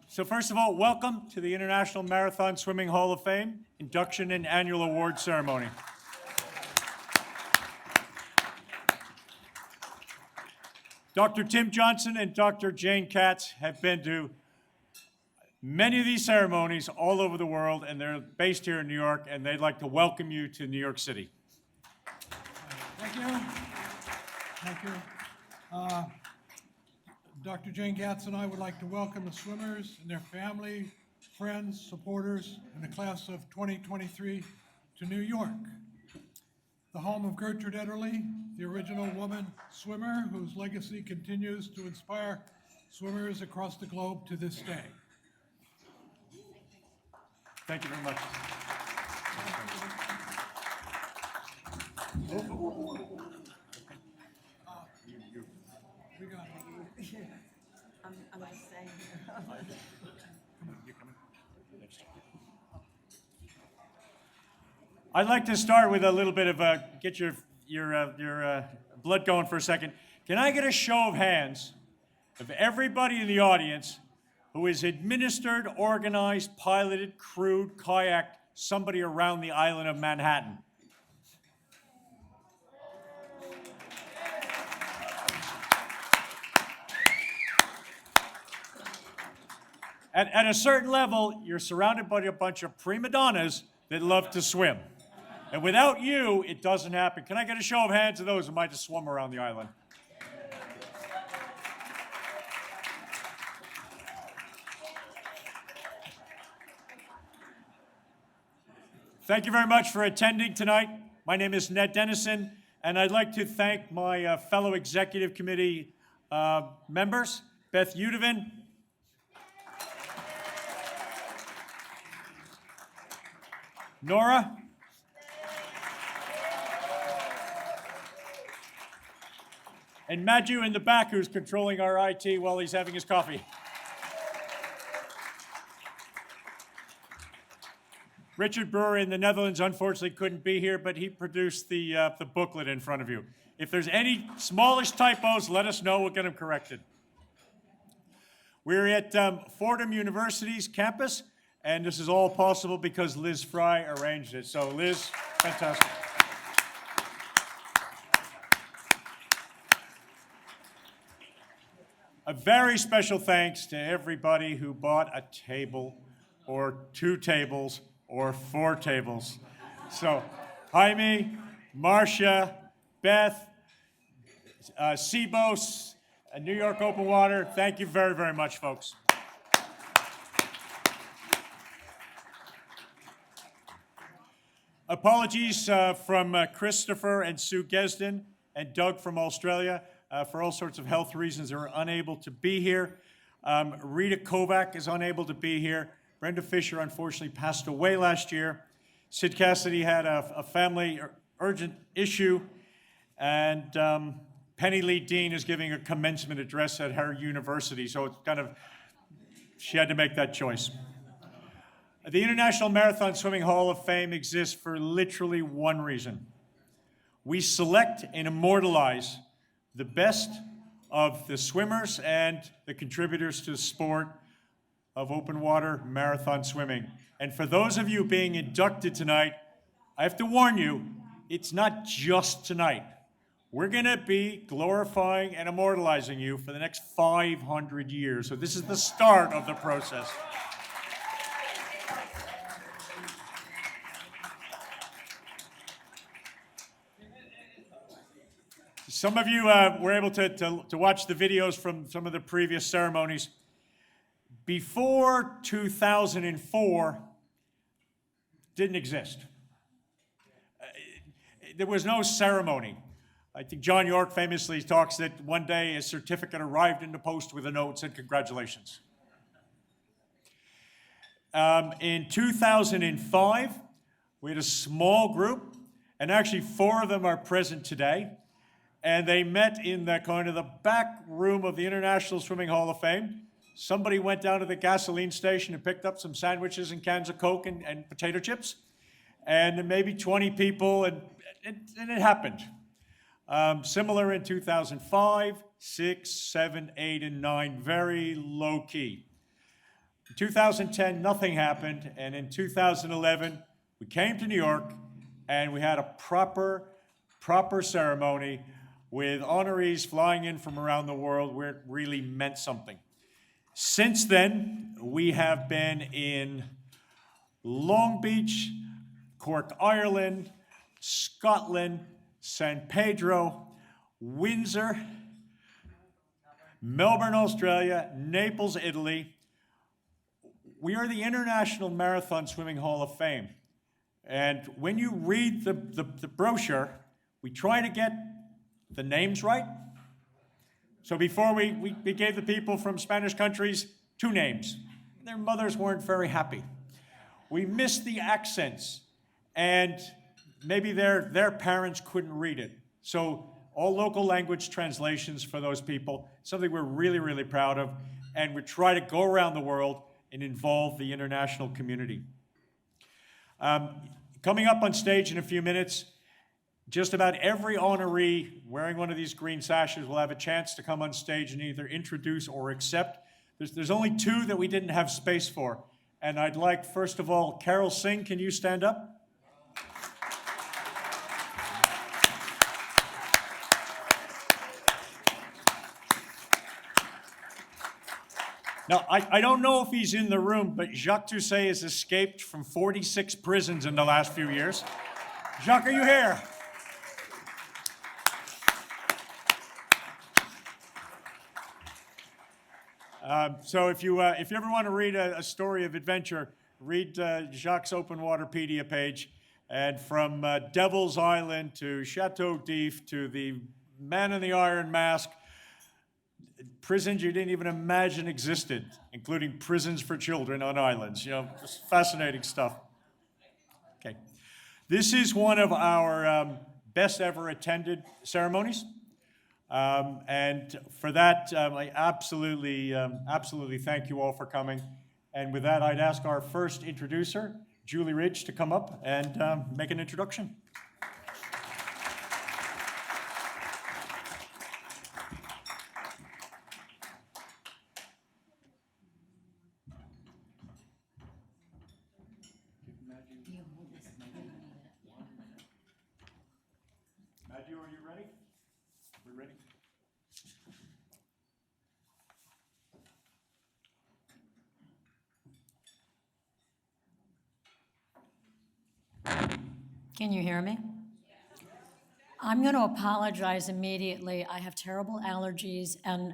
So first of all, welcome to the International Marathon Swimming Hall of Fame induction and annual award ceremony. Dr. Tim Johnson and Dr. Jane Katz have been to many of these ceremonies all over the world, and they're based here in New York, and they'd like to welcome you to New York City. Thank you. Thank you. Dr. Jane Katz and I would like to welcome the swimmers and their family, friends, supporters, and the class of 2023 to New York, the home of Gertrude Ederle, the original woman swimmer whose legacy continues to inspire swimmers across the globe to this day. Thank you very much. We got it. I'm just saying. I'd like to start with a little bit of get your blood going for a second. Can I get a show of hands of everybody in the audience who has administered, organized, piloted, crewed, kayaked somebody around the island of Manhattan? At a certain level, you're surrounded by a bunch of prima donnas that love to swim. And without you, it doesn't happen. Can I get a show of hands of those who might have swum around the island? Thank you very much for attending tonight. My name is Ned Dennison, and I'd like to thank my fellow executive committee members, Beth Udevin, Nora, and Madju in the back, who's controlling our IT while he's having his coffee. Richard Brewer in the Netherlands unfortunately couldn't be here, but he produced the booklet in front of you. If there's any smallish typos, let us know. We'll get them corrected. We're at Fordham University's campus, and this is all possible because Liz Fry arranged it. So Liz, fantastic. A very special thanks to everybody who bought a table or 2 tables or 4 tables. So Jaime, Marcia, Beth, Sebos, New York Open Water, thank you very, very much, folks. Apologies from Christopher and Sue Gesden and Doug from Australia. For all sorts of health reasons, they were unable to be here. Rita Kovac is unable to be here. Brenda Fisher, unfortunately, passed away last year. Sid Cassidy had a family urgent issue. And Penny Lee Dean is giving a commencement address at her university. So it's kind of, she had to make that choice. The International Marathon Swimming Hall of Fame exists for literally one reason. We select and immortalize the best of the swimmers and the contributors to the sport of open water marathon swimming. And for those of you being inducted tonight, I have to warn you, it's not just tonight. We're gonna be glorifying and immortalizing you for the next 500 years. So this is the start of the process. Some of you were able to watch the videos from some of the previous ceremonies. Before 2004, didn't exist. There was no ceremony. I think John York famously talks that one day a certificate arrived in the post with a note that said, "Congratulations." In 2005, we had a small group, and actually 4 of them are present today. And they met in the kind of the back room of the International Swimming Hall of Fame. Somebody went down to the gasoline station and picked up some sandwiches and cans of Coke and potato chips. And maybe 20 people, and it happened. Similar in 2005, 6, 7, 8, and 9, very low key. In 2010, nothing happened, and in 2011, we came to New York, and we had a proper ceremony with honorees flying in from around the world where it really meant something. Since then, we have been in Long Beach, Cork, Ireland, Scotland, San Pedro, Windsor, Melbourne, Australia, Naples, Italy. We are the International Marathon Swimming Hall of Fame. And when you read the brochure, we try to get the names right. So before we gave the people from Spanish countries 2 names. Their mothers weren't very happy. We missed the accents, and maybe their parents couldn't read it. So all local language translations for those people, something we're really, really proud of, and we try to go around the world and involve the international community. Coming up on stage in a few minutes, just about every honoree wearing one of these green sashes will have a chance to come on stage and either introduce or accept. There's only 2 that we didn't have space for. And I'd like, first of all, Carol Singh, can you stand up? Now, I don't know if he's in the room, but Jacques Toussaint has escaped from 46 prisons in the last few years. Jacques, are you here? So if you ever want to read a story of adventure, read Jacques' Open Waterpedia page. And from Devil's Island to Chateau d'If to the Man in the Iron Mask, prisons you didn't even imagine existed, including prisons for children on islands. You know, just fascinating stuff. Okay. This is one of our best ever attended ceremonies. And for that, I absolutely thank you all for coming. And with that, I'd ask our first introducer, Julie Ridge, to come up and make an introduction. Matthew, are you ready? We're ready. Can you hear me? I'm going to apologize immediately. I have terrible allergies, and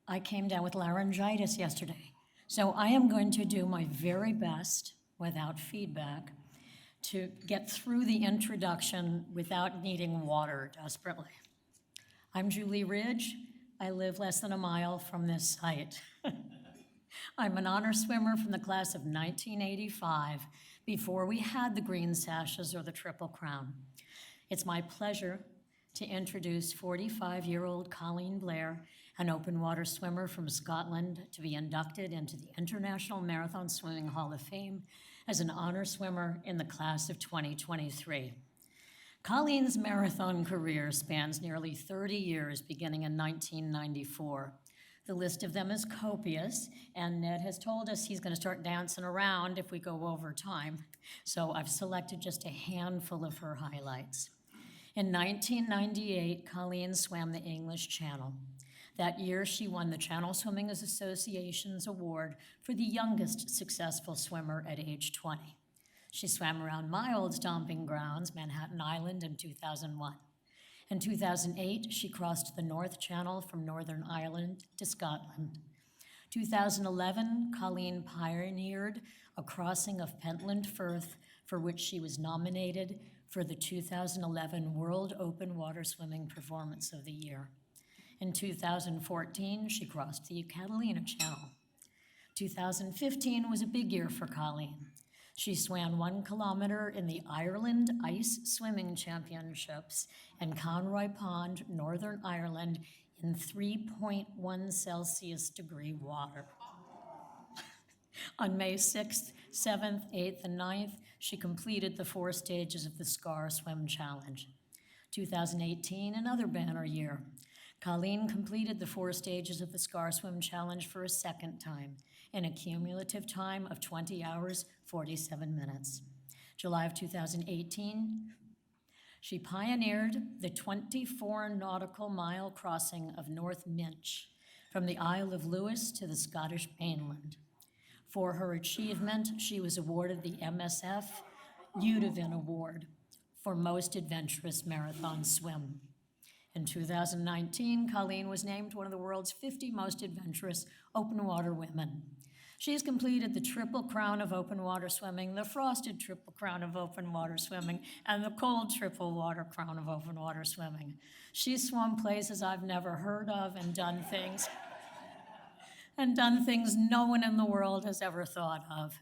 I came down with laryngitis yesterday. So I am going to do my very best, without feedback, to get through the introduction without needing water desperately. I'm Julie Ridge. I live less than a mile from this site. I'm an honor swimmer from the class of 1985, before we had the green sashes or the Triple Crown. It's my pleasure to introduce 45-year-old Colleen Blair, an open water swimmer from Scotland, to be inducted into the International Marathon Swimming Hall of Fame as an honor swimmer in the class of 2023. Colleen's marathon career spans nearly 30 years, beginning in 1994. The list of them is copious, and Ned has told us he's going to start dancing around if we go over time. So I've selected just a handful of her highlights. In 1998, Colleen swam the English Channel. That year, she won the Channel Swimming Association's award for the youngest successful swimmer at age 20. She swam around my old stomping grounds, Manhattan Island, in 2001. In 2008, she crossed the North Channel from Northern Ireland to Scotland. 2011, Colleen pioneered a crossing of Pentland Firth, for which she was nominated for the 2011 World Open Water Swimming Performance of the Year. In 2014, she crossed the Catalina Channel. 2015 was a big year for Colleen. She swam 1 kilometer in the Ireland Ice Swimming Championships in Conroy Pond, Northern Ireland, in 3.1 Celsius degree water. On May 6th, 7th, 8th, and 9th, she completed the 4 stages of the SCAR Swim Challenge. 2018, another banner year. Colleen completed the 4 stages of the Scar Swim Challenge for a second time in a cumulative time of 20 hours, 47 minutes. July of 2018, she pioneered the 24 nautical mile crossing of North Minch from the Isle of Lewis to the Scottish mainland. For her achievement, she was awarded the MSF Udavin Award for Most Adventurous Marathon Swim. In 2019, Colleen was named one of the world's 50 most adventurous open water women. She has completed the Triple Crown of Open Water Swimming, the Frosted Triple Crown of Open Water Swimming, and the Cold Triple Water Crown of Open Water Swimming. She's swum places I've never heard of and done things no one in the world has ever thought of.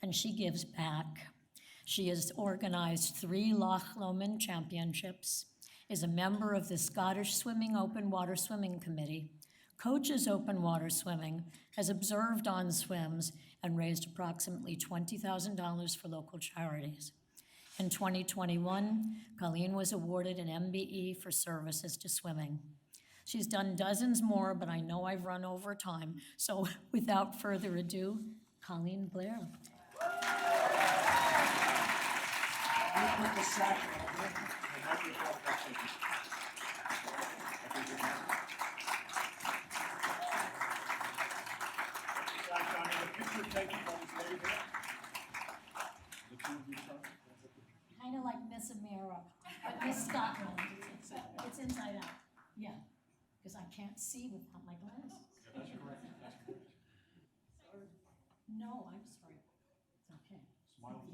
And she gives back. She has organized 3 Loch Lomond Championships, is a member of the Scottish Swimming Open Water Swimming Committee, coaches open water swimming, has observed on swims, and raised approximately $20,000 for local charities. In 2021, Colleen was awarded an MBE for services to swimming. She's done dozens more, but I know I've run over time, so without further ado, Colleen Blair. Kind of like Miss America, but Miss Scotland. It's inside out. Yeah, because I can't see without my glasses. That's correct. No, I'm sorry. It's okay.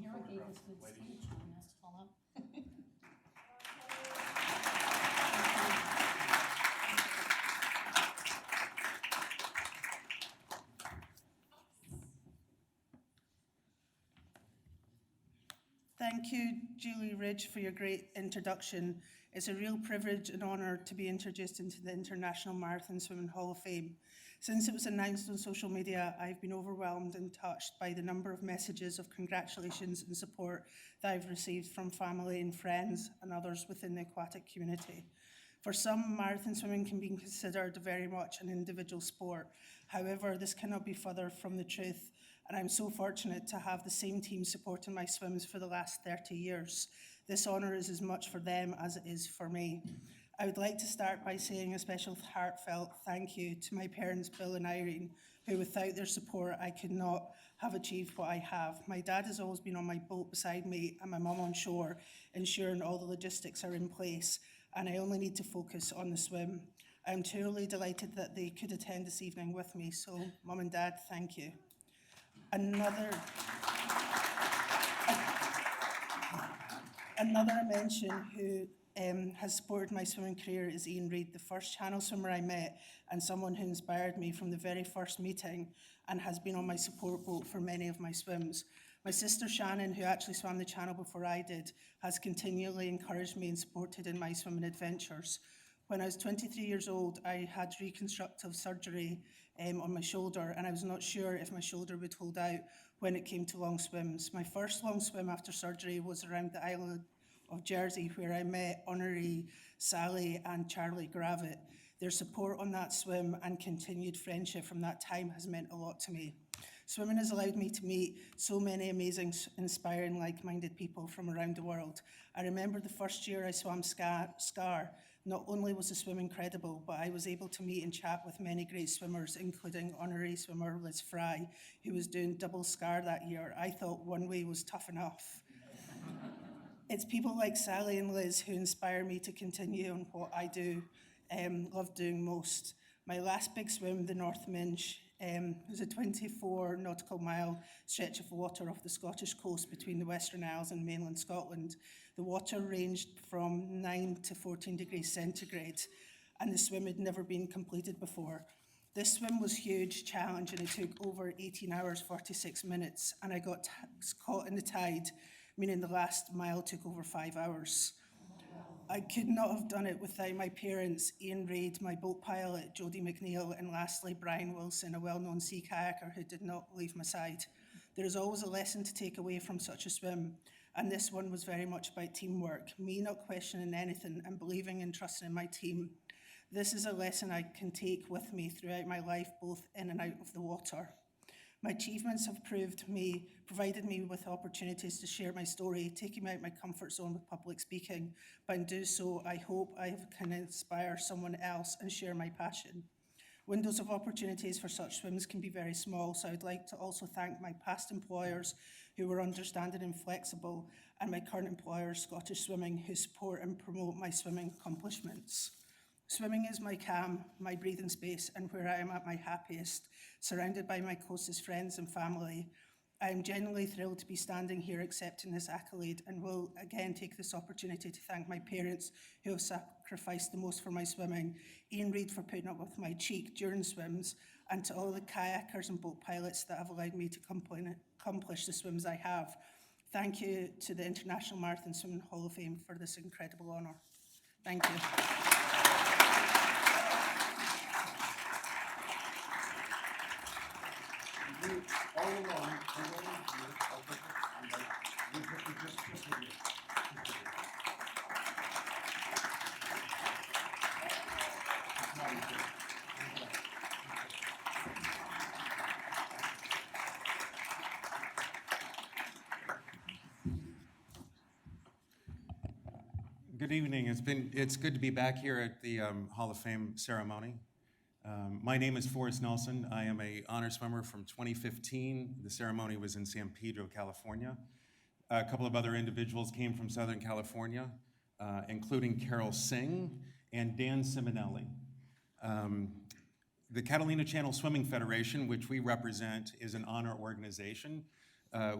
Here I gave this good speech and I messed it all up. Thank you, Julie Ridge, for your great introduction. It's a real privilege and honour to be introduced into the International Marathon Swimming Hall of Fame. Since it was announced on social media, I've been overwhelmed and touched by the number of messages of congratulations and support that I've received from family and friends and others within the aquatic community. For some, marathon swimming can be considered very much an individual sport. However, this cannot be further from the truth, and I'm so fortunate to have the same team supporting my swims for the last 30 years. This honour is as much for them as it is for me. I would like to start by saying a special heartfelt thank you to my parents, Bill and Irene, who without their support I could not have achieved what I have. My dad has always been on my boat beside me and my mum on shore, ensuring all the logistics are in place, and I only need to focus on the swim. I am truly delighted that they could attend this evening with me, so Mum and Dad, thank you. Another mention who has supported my swimming career is Ian Reid, the first channel swimmer I met and someone who inspired me from the very first meeting and has been on my support boat for many of my swims. My sister Shannon, who actually swam the channel before I did, has continually encouraged me and supported in my swimming adventures. When I was 23 years old, I had reconstructive surgery on my shoulder, and I was not sure if my shoulder would hold out when it came to long swims. My first long swim after surgery was around the island of Jersey, where I met Honoree, Sally and Charlie Gravitt. Their support on that swim and continued friendship from that time has meant a lot to me. Swimming has allowed me to meet so many amazing, inspiring, like-minded people from around the world. I remember the first year I swam Scar. Not only was the swim incredible, but I was able to meet and chat with many great swimmers, including honorary swimmer Liz Fry, who was doing double Scar that year. I thought one way was tough enough. It's people like Sally and Liz who inspire me to continue on what I do, love doing most. My last big swim, the North Minch, was a 24 nautical mile stretch of water off the Scottish coast between the Western Isles and mainland Scotland. The water ranged from 9 to 14 degrees centigrade, and the swim had never been completed before. This swim was a huge challenge, and it took over 18 hours, 46 minutes, and I got caught in the tide, meaning the last mile took over 5 hours. I could not have done it without my parents, Ian Reid, my boat pilot, Jodie McNeil, and lastly, Brian Wilson, a well-known sea kayaker who did not leave my side. There is always a lesson to take away from such a swim, and this one was very much about teamwork, me not questioning anything and believing and trusting in my team. This is a lesson I can take with me throughout my life, both in and out of the water. My achievements have provided me with opportunities to share my story, taking me out my comfort zone with public speaking. But in doing so, I hope I can inspire someone else and share my passion. Windows of opportunities for such swims can be very small, so I'd like to also thank my past employers who were understanding and flexible, and my current employer, Scottish Swimming, who support and promote my swimming accomplishments. Swimming is my calm, my breathing space, and where I am at my happiest, surrounded by my closest friends and family. I am genuinely thrilled to be standing here accepting this accolade, and will again take this opportunity to thank my parents who have sacrificed the most for my swimming, Ian Reid for putting up with my cheek during swims, and to all the kayakers and boat pilots that have allowed me to accomplish the swims I have. Thank you to the International Marathon Swimming Hall of Fame for this incredible honour. Thank you. Good evening. It's good to be back here at the Hall of Fame ceremony. My name is Forrest Nelson. I am an honor swimmer from 2015. The ceremony was in San Pedro, California. A couple of other individuals came from Southern California, including Carol Singh and Dan Simonelli. The Catalina Channel Swimming Federation, which we represent, is an honor organization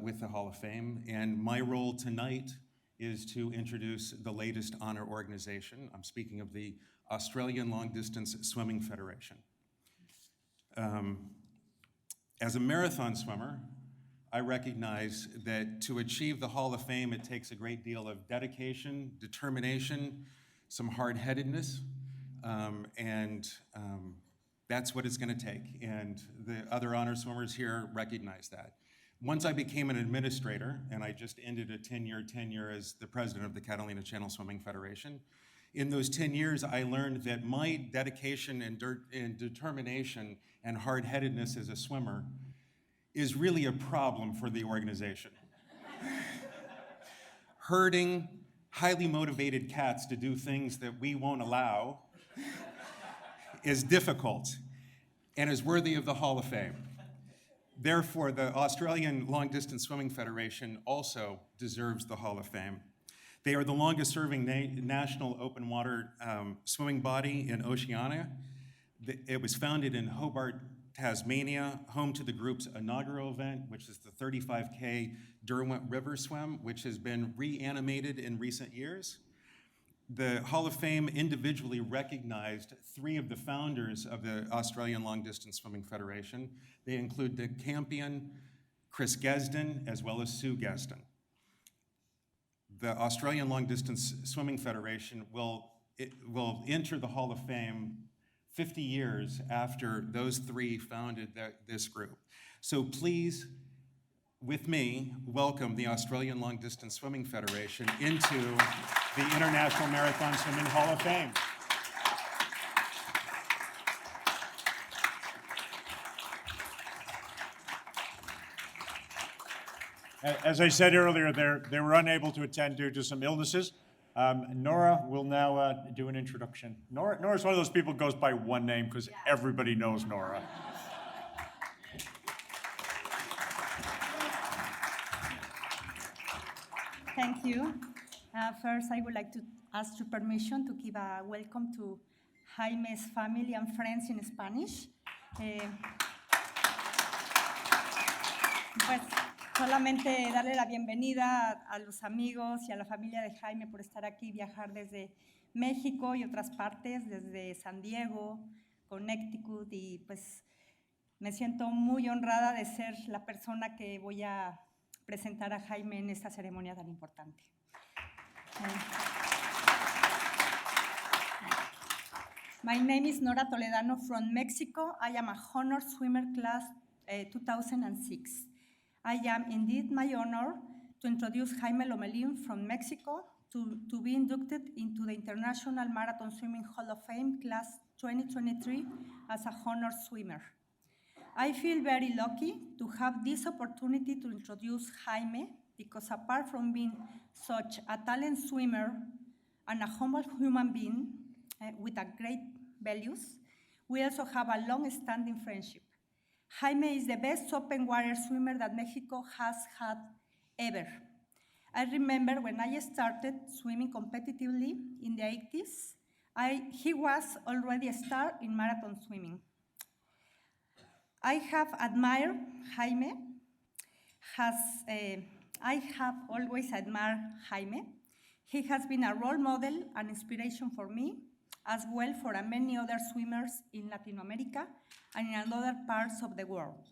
with the Hall of Fame, and my role tonight is to introduce the latest honor organization. I'm speaking of the Australian Long Distance Swimming Federation. As a marathon swimmer, I recognize that to achieve the Hall of Fame, it takes a great deal of dedication, determination, some hard-headedness, and that's what it's gonna take. And the other honor swimmers here recognize that. Once I became an administrator, and I just ended a 10-year tenure as the president of the Catalina Channel Swimming Federation, in those 10 years, I learned that my dedication and determination and hard-headedness as a swimmer is really a problem for the organization. Herding highly motivated cats to do things that we won't allow is difficult and is worthy of the Hall of Fame. Therefore, the Australian Long Distance Swimming Federation also deserves the Hall of Fame. They are the longest-serving national open water swimming body in Oceania. It was founded in Hobart, Tasmania, home to the group's inaugural event, which is the 35K Derwent River Swim, which has been reanimated in recent years. The Hall of Fame individually recognized 3 of the founders of the Australian Long Distance Swimming Federation. They include the Campion, Chris Gesden, as well as Sue Gesden. The Australian Long Distance Swimming Federation will enter the Hall of Fame 50 years after those 3 founded this group. So please, with me, welcome the Australian Long Distance Swimming Federation into the International Marathon Swimming Hall of Fame. As I said earlier, they were unable to attend due to some illnesses. Nora will now do an introduction. Nora's one of those people who goes by one name because everybody knows Nora. Thank you. First, I would like to ask your permission to give a welcome to Jaime's family and friends in Spanish. Pues solamente darle la bienvenida a los amigos y a la familia de Jaime por estar aquí, viajar desde México y otras partes, desde San Diego, Connecticut, y pues me siento muy honrada de ser la persona que voy a presentar a Jaime en esta ceremonia tan importante. My name is Nora Toledano from Mexico. I am a honor swimmer class 2006. I am indeed my honor to introduce Jaime Lomelin from Mexico to be inducted into the International Marathon Swimming Hall of Fame Class 2023 as a honor swimmer. I feel very lucky to have this opportunity to introduce Jaime because apart from being such a talented swimmer and a humble human being with a great values, we also have a long-standing friendship. Jaime is the best open water swimmer that Mexico has had ever. I remember when I started swimming competitively in the 80s, he was already a star in marathon swimming. I have admired Jaime, I have always admired Jaime. He has been a role model and inspiration for me, as well for many other swimmers in Latin America and in other parts of the world.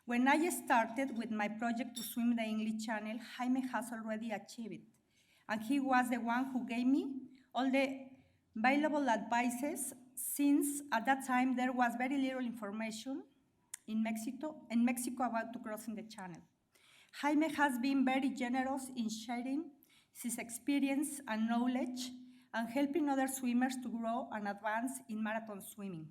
When I started with my project to swim the English Channel, Jaime has already achieved it. And he was the one who gave me all the valuable advices, since at that time there was very little information in Mexico about to crossing the channel. Jaime has been very generous in sharing his experience and knowledge and helping other swimmers to grow and advance in marathon swimming.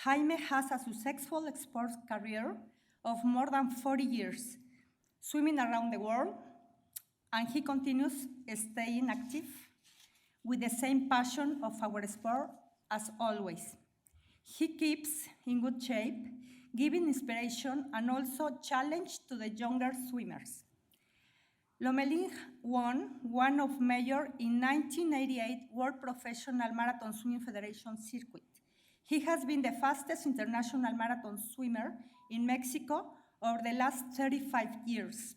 Jaime has a successful sports career of more than 40 years, swimming around the world, and he continues staying active with the same passion of our sport as always. He keeps in good shape, giving inspiration and also challenge to the younger swimmers. Lomelin won one of major in 1988 World Professional Marathon Swimming Federation circuit. He has been the fastest international marathon swimmer in Mexico over the last 35 years.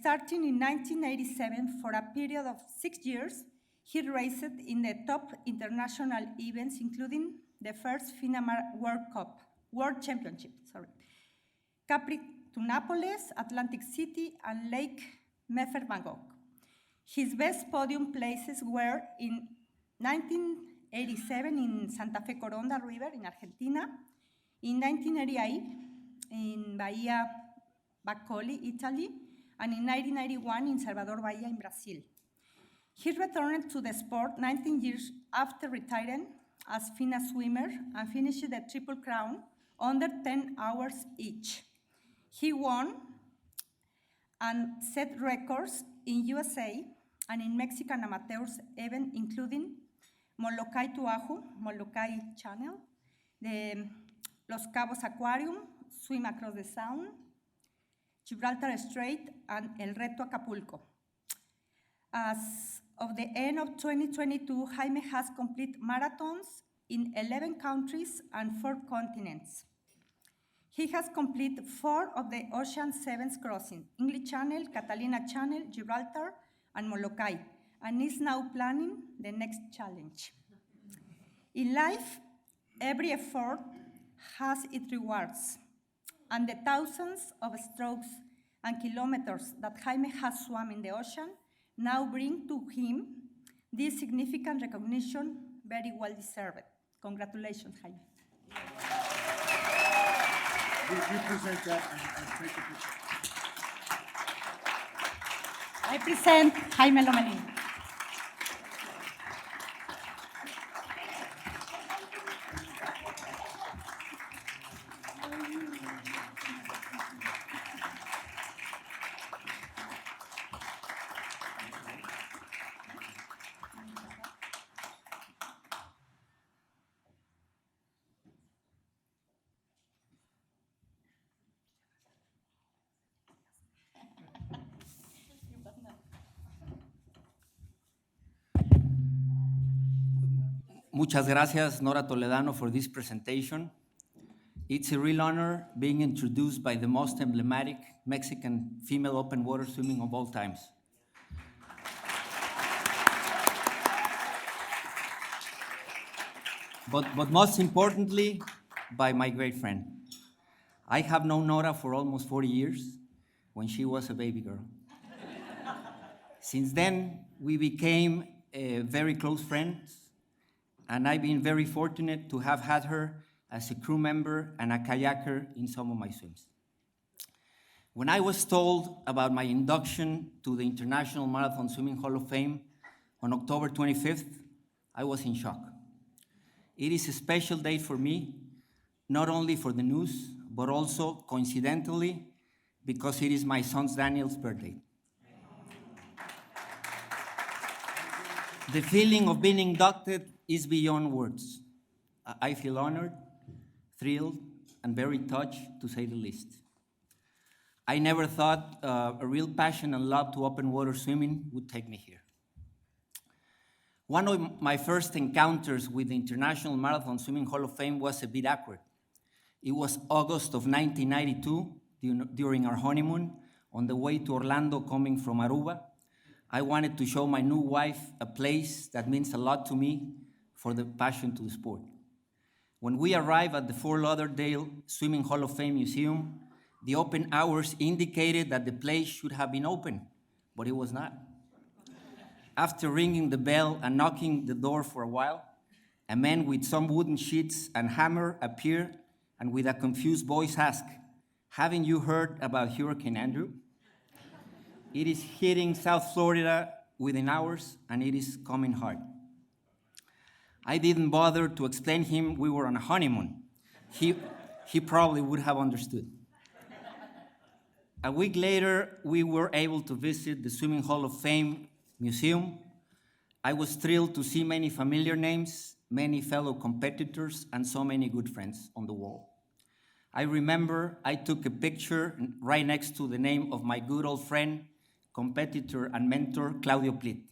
Starting in 1987, for a period of 6 years, he raced in the top international events, including the first FINA World Championship, Capri to Naples, Atlantic City, and Lake Mefer-Bangkok. His best podium places were in 1987 in Santa Fe Coronda River in Argentina, in 1988 in Bahia Baccoli, Italy, and in 1991 in Salvador Bahia in Brazil. He returned to the sport 19 years after retiring as FINA swimmer and finished the Triple Crown under 10 hours each. He won and set records in USA and in Mexican amateurs events, including Molokai to Oahu, Molokai Channel, the Los Cabos Aquarium, Swim Across the Sound, Gibraltar Strait, and El Reto Acapulco. As of the end of 2022, Jaime has completed marathons in 11 countries and 4 continents. He has completed 4 of the Ocean Sevens crossings, English Channel, Catalina Channel, Gibraltar, and Molokai, and is now planning the next challenge. In life, every effort has its rewards, and the thousands of strokes and kilometers that Jaime has swum in the ocean now bring to him this significant recognition, very well deserved. Congratulations, Jaime. You present that and take a picture. I present Jaime Lomelin. Muchas gracias, Nora Toledano, for this presentation. It's a real honor being introduced by the most emblematic Mexican female open water swimming of all times. But most importantly, by my great friend. I have known Nora for almost 40 years, when she was a baby girl. Since then, we became very close friends, and I've been very fortunate to have had her as a crew member and a kayaker in some of my swims. When I was told about my induction to the International Marathon Swimming Hall of Fame, on October 25th, I was in shock. It is a special day for me, not only for the news, but also coincidentally, because it is my son Daniel's birthday. The feeling of being inducted is beyond words. I feel honored, thrilled, and very touched, to say the least. I never thought a real passion and love to open water swimming would take me here. One of my first encounters with the International Marathon Swimming Hall of Fame was a bit awkward. It was August of 1992, during our honeymoon, on the way to Orlando coming from Aruba. I wanted to show my new wife a place that means a lot to me for the passion to the sport. When we arrived at the Fort Lauderdale Swimming Hall of Fame Museum, the open hours indicated that the place should have been open, but it was not. After ringing the bell and knocking the door for a while, a man with some wooden sheets and hammer appeared and with a confused voice asked, "Haven't you heard about Hurricane Andrew? It is hitting South Florida within hours, and it is coming hard." I didn't bother to explain him we were on a honeymoon. He probably would have understood. A week later, we were able to visit the Swimming Hall of Fame Museum. I was thrilled to see many familiar names, many fellow competitors, and so many good friends on the wall. I remember I took a picture right next to the name of my good old friend, competitor, and mentor, Claudio Plit.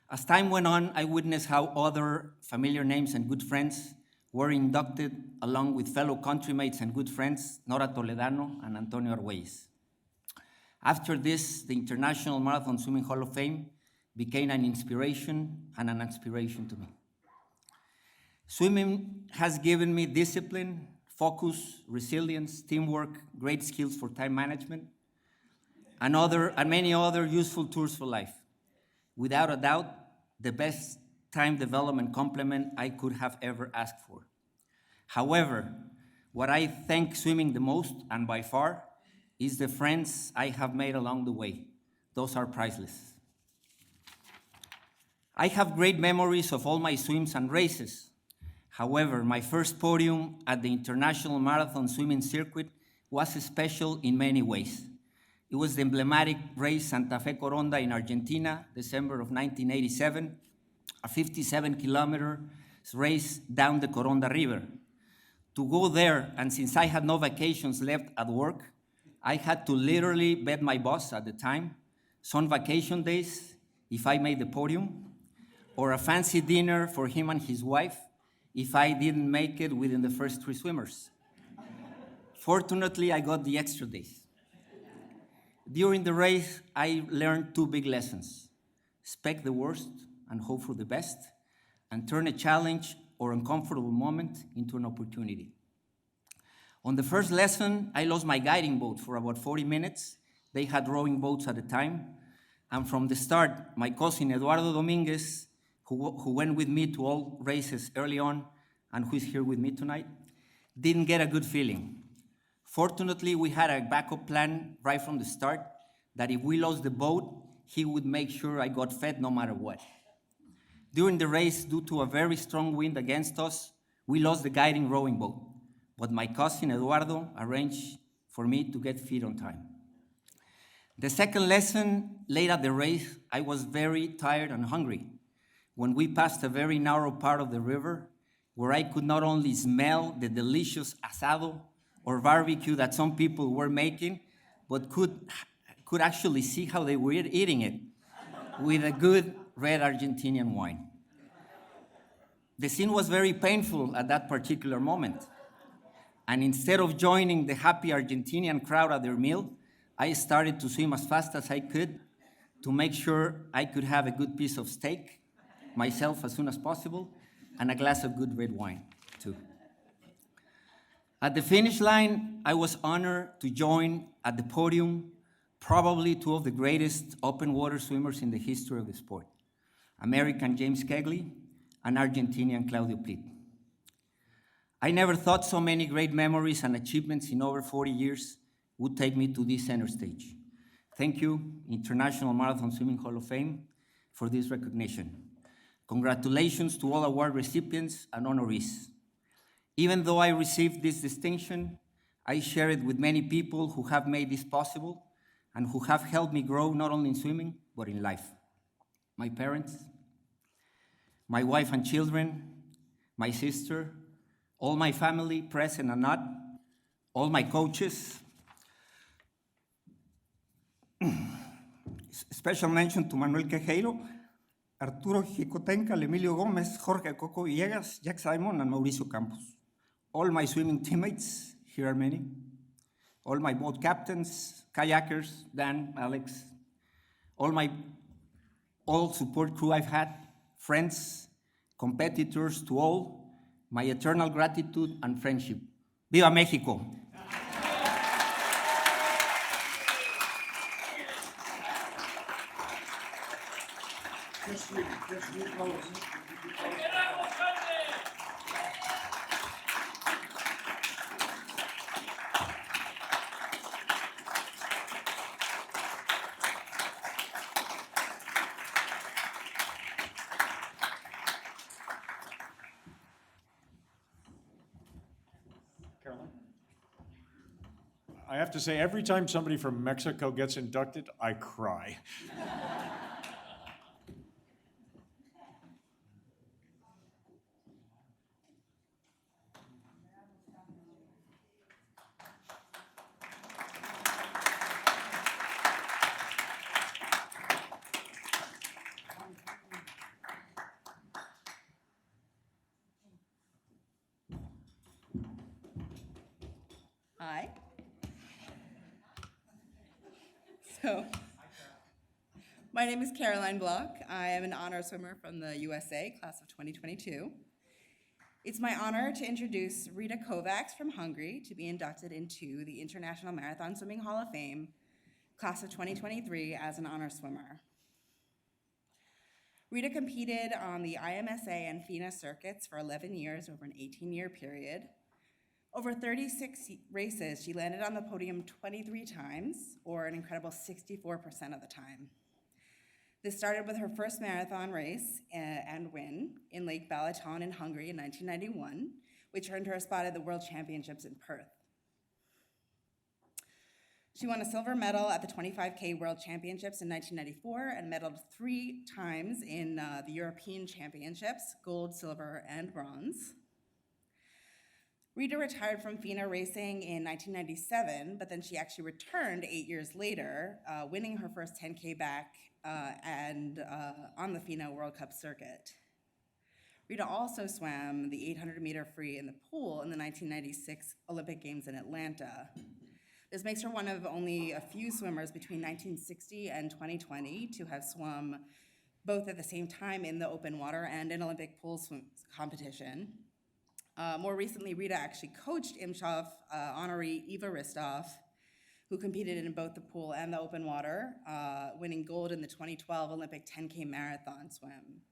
As time went on, I witnessed how other familiar names and good friends were inducted along with fellow countrymates and good friends, Nora Toledano and Antonio Arguelles. After this, the International Marathon Swimming Hall of Fame became an inspiration and an aspiration to me. Swimming has given me discipline, focus, resilience, teamwork, great skills for time management, and many other useful tools for life. Without a doubt, the best time development complement I could have ever asked for. However, what I thank swimming the most, and by far, is the friends I have made along the way. Those are priceless. I have great memories of all my swims and races. However, my first podium at the International Marathon Swimming Circuit was special in many ways. It was the emblematic race Santa Fe Coronda in Argentina, December of 1987, a 57-kilometer race down the Coronda River. To go there, and since I had no vacations left at work, I had to literally bet my boss at the time some vacation days if I made the podium, or a fancy dinner for him and his wife if I didn't make it within the first three swimmers. Fortunately, I got the extra days. During the race, I learned two big lessons: expect the worst and hope for the best, and turn a challenge or uncomfortable moment into an opportunity. On the first lesson, I lost my guiding boat for about 40 minutes. They had rowing boats at the time. And from the start, my cousin Eduardo Dominguez, who went with me to all races early on and who is here with me tonight, didn't get a good feeling. Fortunately, we had a backup plan right from the start that if we lost the boat, he would make sure I got fed no matter what. During the race, due to a very strong wind against us, we lost the guiding rowing boat, but my cousin Eduardo arranged for me to get fed on time. The second lesson, late at the race, I was very tired and hungry. When we passed a very narrow part of the river, where I could not only smell the delicious asado or barbecue that some people were making, but could actually see how they were eating it with a good red Argentinian wine. The scene was very painful at that particular moment. And instead of joining the happy Argentinian crowd at their meal, I started to swim as fast as I could to make sure I could have a good piece of steak myself as soon as possible and a glass of good red wine too. At the finish line, I was honored to join at the podium probably two of the greatest open water swimmers in the history of the sport, American James Kegley and Argentinian Claudio Plit. I never thought so many great memories and achievements in over 40 years would take me to this center stage. Thank you, International Marathon Swimming Hall of Fame, for this recognition. Congratulations to all award recipients and honorees. Even though I received this distinction, I share it with many people who have made this possible and who have helped me grow not only in swimming, but in life. My parents, my wife and children, my sister, all my family, present and not, all my coaches. Special mention to Manuel Quejeiro, Arturo Jicotencal, Emilio Gomez, Jorge Coco Villegas, Jack Simon, and Mauricio Campos. All my swimming teammates, here are many. All my boat captains, kayakers, Dan, Alex. All support crew I've had, friends, competitors, to all, my eternal gratitude and friendship. Viva Mexico! Caroline? I have to say, every time somebody from Mexico gets inducted, I cry. Hi. So, my name is Caroline Block. I am an honor swimmer from the USA, class of 2022. It's my honor to introduce Rita Kovacs from Hungary to be inducted into the International Marathon Swimming Hall of Fame, class of 2023, as an honor swimmer. Rita competed on the IMSA and FINA circuits for 11 years over an 18-year period. Over 36 races, she landed on the podium 23 times, or an incredible 64% of the time. This started with her first marathon race and win in Lake Balaton in Hungary in 1991, which earned her a spot at the World Championships in Perth. She won a silver medal at the 25K World Championships in 1994 and medaled 3 times in the European Championships, gold, silver, and bronze. Rita retired from FINA racing in 1997, but then she actually returned 8 years later, winning her first 10K back and on the FINA World Cup circuit. Rita also swam the 800-meter free in the pool in the 1996 Olympic Games in Atlanta. This makes her one of only a few swimmers between 1960 and 2020 to have swum both at the same time in the open water and in Olympic pool swim competition. More recently, Rita actually coached IMSHOF honoree Eva Ristov, who competed in both the pool and the open water, winning gold in the 2012 Olympic 10K marathon swim.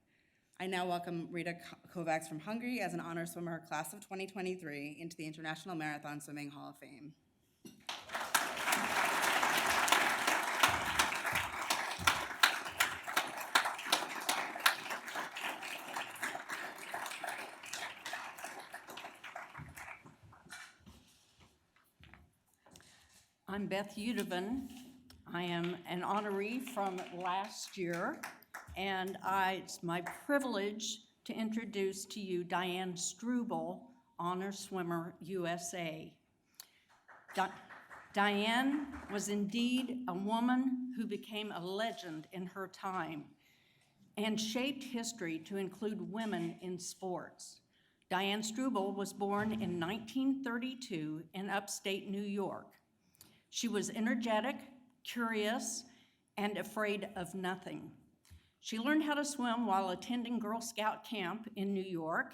I now welcome Rita Kovacs from Hungary as an honor swimmer, class of 2023, into the International Marathon Swimming Hall of Fame. I'm Beth Udovan. I am an honoree from last year, and it's my privilege to introduce to you Diane Struble, Honor Swimmer, USA. Diane was indeed a woman who became a legend in her time and shaped history to include women in sports. Diane Struble was born in 1932 in upstate New York. She was energetic, curious, and afraid of nothing. She learned how to swim while attending Girl Scout camp in New York,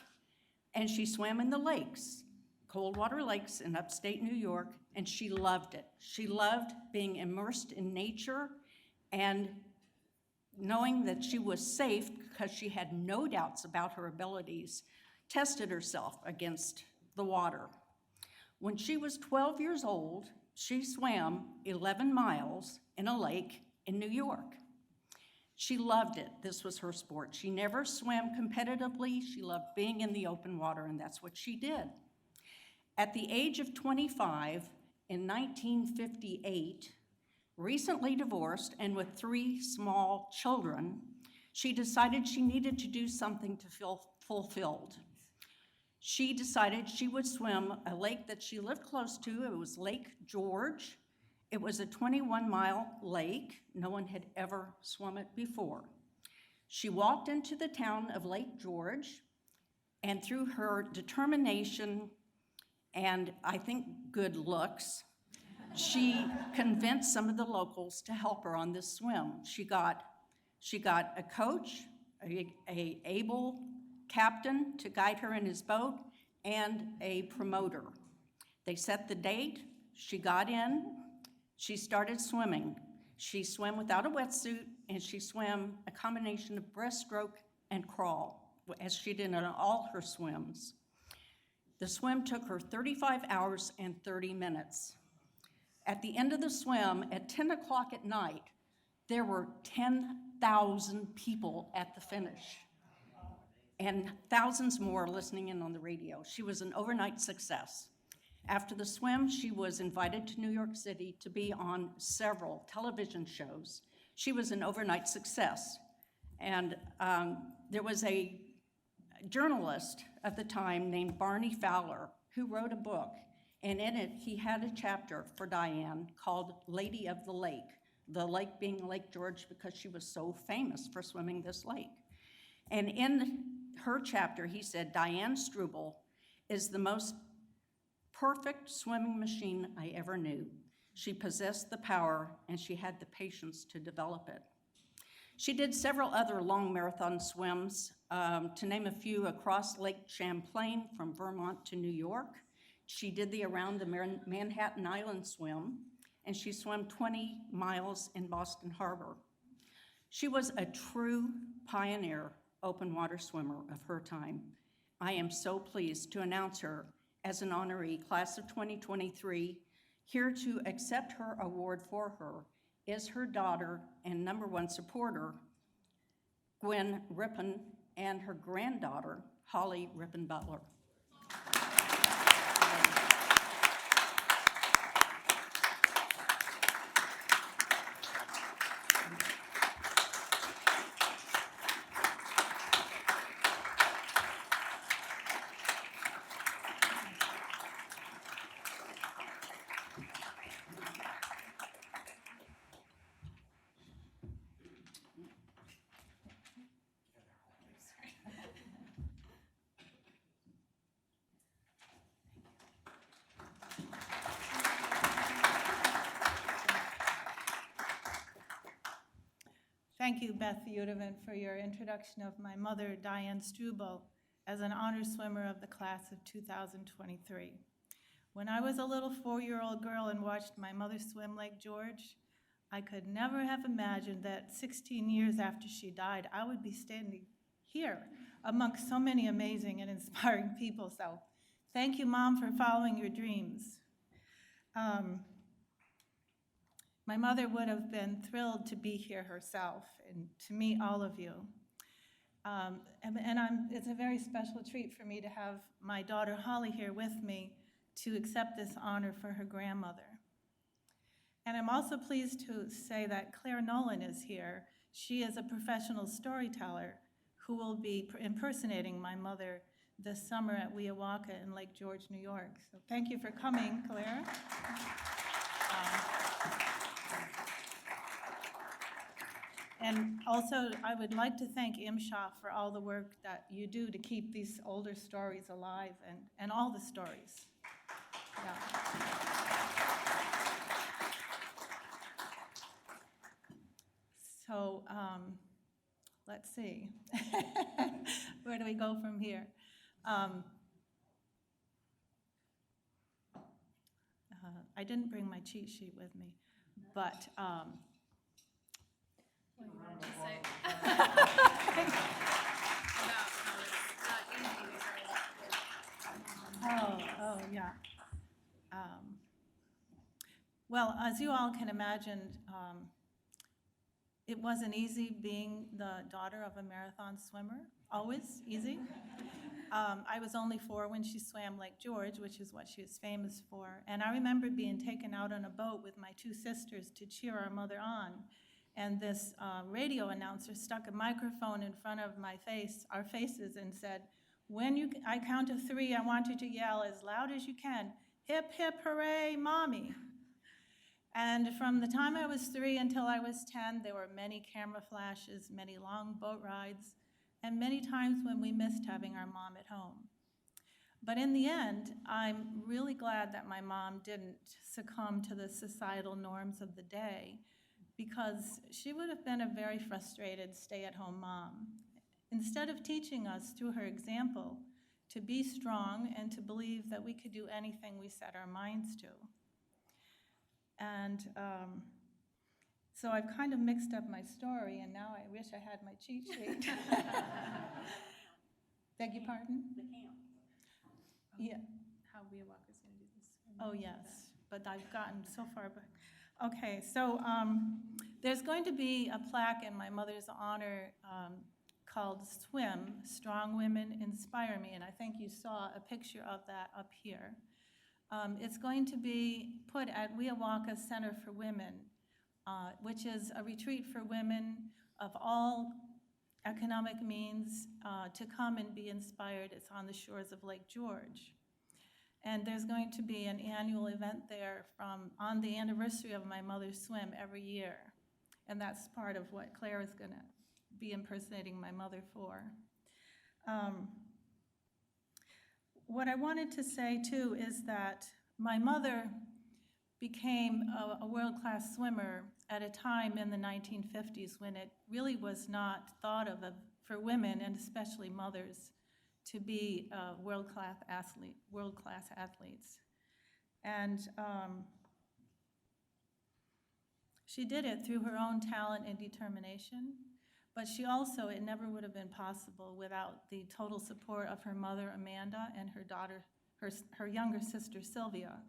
and she swam in the lakes, cold water lakes in upstate New York, and she loved it. She loved being immersed in nature and knowing that she was safe because she had no doubts about her abilities, tested herself against the water. When she was 12 years old, she swam 11 miles in a lake in New York. She loved it. This was her sport. She never swam competitively. She loved being in the open water, and that's what she did. At the age of 25, in 1958, recently divorced and with 3 small children, she decided she needed to do something to feel fulfilled. She decided she would swim a lake that she lived close to. It was Lake George. It was a 21-mile lake. No one had ever swum it before. She walked into the town of Lake George, and through her determination and I think good looks, she convinced some of the locals to help her on this swim. She got a coach, a able captain to guide her in his boat, and a promoter. They set the date. She got in. She started swimming. She swam without a wetsuit, and she swam a combination of breaststroke and crawl, as she did in all her swims. The swim took her 35 hours and 30 minutes. At the end of the swim, at 10 o'clock at night, there were 10,000 people at the finish, and thousands more listening in on the radio. She was an overnight success. After the swim, she was invited to New York City to be on several television shows. She was an overnight success. And there was a journalist at the time named Barney Fowler who wrote a book, and in it he had a chapter for Diane called Lady of the lake being Lake George because she was so famous for swimming this lake. And in her chapter, he said, Diane Struble is the most perfect swimming machine I ever knew. She possessed the power, and she had the patience to develop it. She did several other long marathon swims, to name a few, across Lake Champlain from Vermont to New York. She did the Around the Manhattan Island swim, and she swam 20 miles in Boston Harbor. She was a true pioneer open water swimmer of her time. I am so pleased to announce her as an honoree, class of 2023. Here to accept her award for her is her daughter and #1 supporter, Gwen Rippon, and her granddaughter, Holly Rippon Butler. Thank you, Beth Udovan, for your introduction of my mother, Diane Struble, as an honor swimmer of the class of 2023. When I was a little 4-year-old girl and watched my mother swim Lake George, I could never have imagined that 16 years after she died, I would be standing here amongst so many amazing and inspiring people. So thank you, Mom, for following your dreams. My mother would have been thrilled to be here herself and to meet all of you. It's a very special treat for me to have my daughter Holly here with me to accept this honor for her grandmother. And I'm also pleased to say that Claire Nolan is here. She is a professional storyteller who will be impersonating my mother this summer at Weowaka in Lake George, New York. So thank you for coming, Claire. And also, I would like to thank IMSHOF for all the work that you do to keep these older stories alive and all the stories. Yeah. So let's see. Where do we go from here? I didn't bring my cheat sheet with me, but Oh, yeah. Well, as you all can imagine, It wasn't easy being the daughter of a marathon swimmer, always easy. I was only 4 when she swam Lake George, which is what she was famous for. And I remember being taken out on a boat with my 2 sisters to cheer our mother on. And this radio announcer stuck a microphone in front of our faces, and said, when I count to 3, I want you to yell as loud as you can, hip, hip, hooray, mommy. And from the time I was 3 until I was 10, there were many camera flashes, many long boat rides, and many times when we missed having our mom at home. But in the end, I'm really glad that my mom didn't succumb to the societal norms of the day, because she would have been a very frustrated stay-at-home mom. Instead of teaching us through her example to be strong and to believe that we could do anything we set our minds to. And so I've kind of mixed up my story, and now I wish I had my cheat sheet. Beg your pardon? The camp. Yeah. How Weowaka's gonna do this. Oh, yes, but I've gotten so far back. Okay, so there's going to be a plaque in my mother's honor called SWIM, Strong Women Inspire Me, and I think you saw a picture of that up here. It's going to be put at Weowaka Center for Women, which is a retreat for women of all economic means to come and be inspired. It's on the shores of Lake George. And there's going to be an annual event there on the anniversary of my mother's swim every year. And that's part of what Claire is gonna be impersonating my mother for. What I wanted to say too is that my mother became a world-class swimmer at a time in the 1950s when it really was not thought of for women, and especially mothers, to be world-class athletes. And she did it through her own talent and determination, but it never would have been possible without the total support of her mother, Amanda, and her daughter, her younger sister, Sylvia.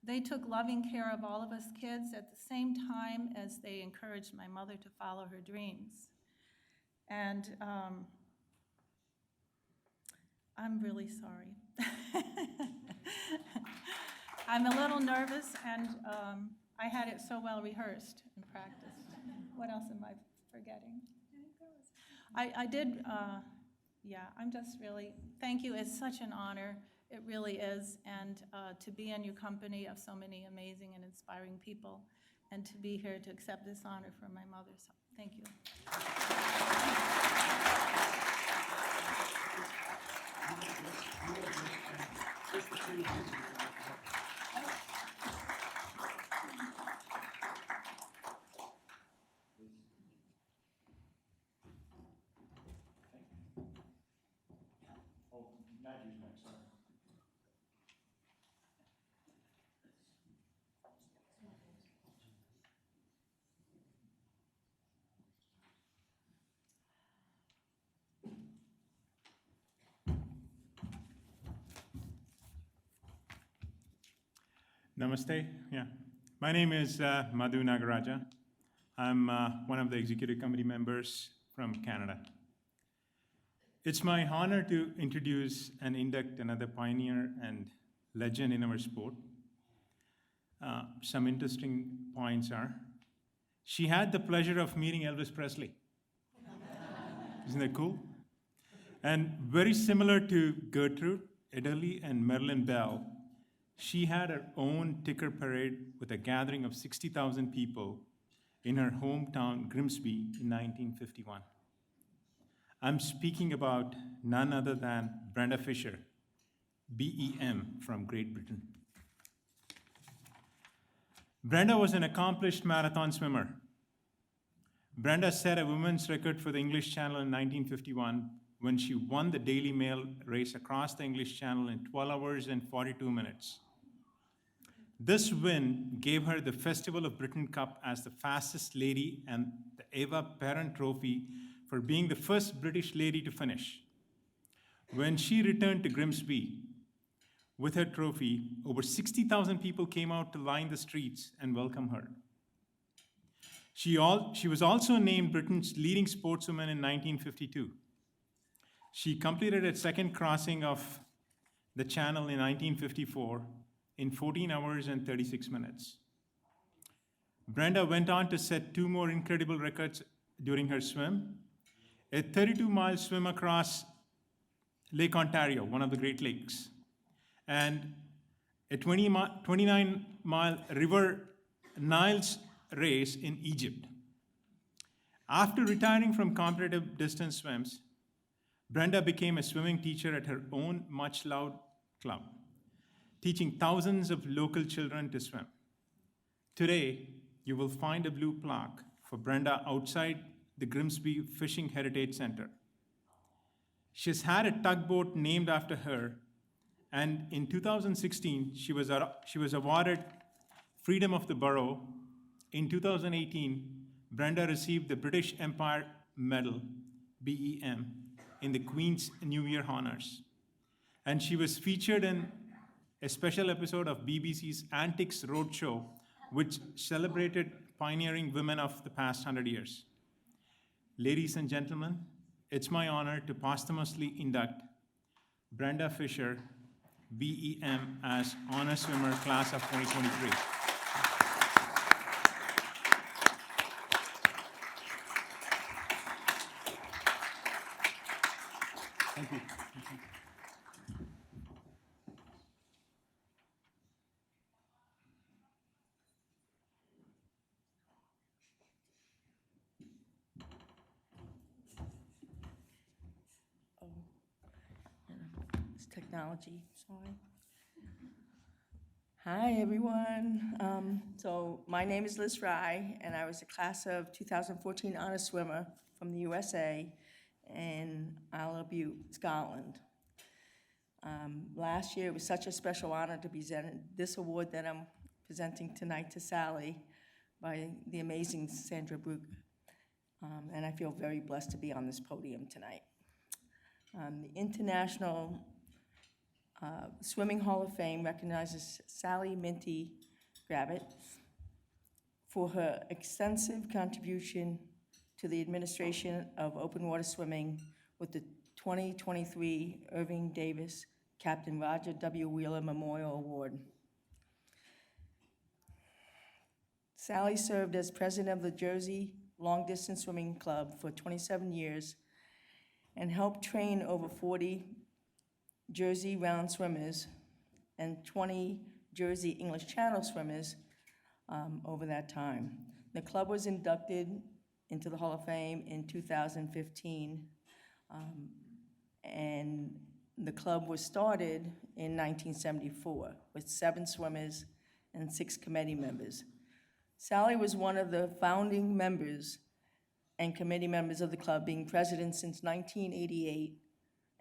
They took loving care of all of us kids at the same time as they encouraged my mother to follow her dreams. And I'm really sorry. I'm a little nervous, and I had it so well rehearsed and practiced. What else am I forgetting? I did, I'm just really, thank you. It's such an honor. It really is. And to be in your company of so many amazing and inspiring people, and to be here to accept this honor from my mother. So thank you. Namaste. Yeah. My name is Madhu Nagaraja. I'm one of the executive committee members from Canada. It's my honor to introduce and induct another pioneer and legend in our sport. Some interesting points are, she had the pleasure of meeting Elvis Presley. Isn't that cool? And very similar to Gertrude, Ederle, and Marilyn Bell, she had her own ticker parade with a gathering of 60,000 people in her hometown, Grimsby, in 1951. I'm speaking about none other than Brenda Fisher, BEM, from Great Britain. Brenda was an accomplished marathon swimmer. Brenda set a women's record for the English Channel in 1951 when she won the Daily Mail race across the English Channel in 12 hours and 42 minutes. This win gave her the Festival of Britain Cup as the fastest lady and the Eva Perrin Trophy for being the first British lady to finish. When she returned to Grimsby with her trophy, over 60,000 people came out to line the streets and welcome her. She was also named Britain's leading sportswoman in 1952. She completed a second crossing of the Channel in 1954 in 14 hours and 36 minutes. Brenda went on to set 2 more incredible records during her swim: a 32-mile swim across Lake Ontario, one of the Great Lakes, and a 29-mile River Niles race in Egypt. After retiring from competitive distance swims, Brenda became a swimming teacher at her own much-loved club, teaching thousands of local children to swim. Today, you will find a blue plaque for Brenda outside the Grimsby Fishing Heritage Center. She's had a tugboat named after her, and in 2016, she was awarded Freedom of the Borough. In 2018, Brenda received the British Empire Medal, BEM, in the Queen's New Year honors. And she was featured in a special episode of BBC's Antics Roadshow, which celebrated pioneering women of the past 100 years. Ladies and gentlemen, it's my honor to posthumously induct Brenda Fisher, BEM, as Honor Swimmer Class of 2023. Thank you. It's technology, sorry. Hi, everyone. So my name is Liz Fry, and I was a class of 2014 honor swimmer from the USA in Isle of Bute, Scotland. Last year, it was such a special honor to present this award that I'm presenting tonight to Sally by the amazing Sandra Brook. And I feel very blessed to be on this podium tonight. The International Swimming Hall of Fame recognizes Sally Minty Gravitt for her extensive contribution to the administration of open water swimming with the 2023 Irving Davis Captain Roger W. Wheeler Memorial Award. Sally served as president of the Jersey Long Distance Swimming Club for 27 years and helped train over 40 Jersey round swimmers and 20 Jersey English Channel swimmers over that time. The club was inducted into the Hall of Fame in 2015, and the club was started in 1974 with 7 swimmers and 6 committee members. Sally was one of the founding members and committee members of the club, being president since 1988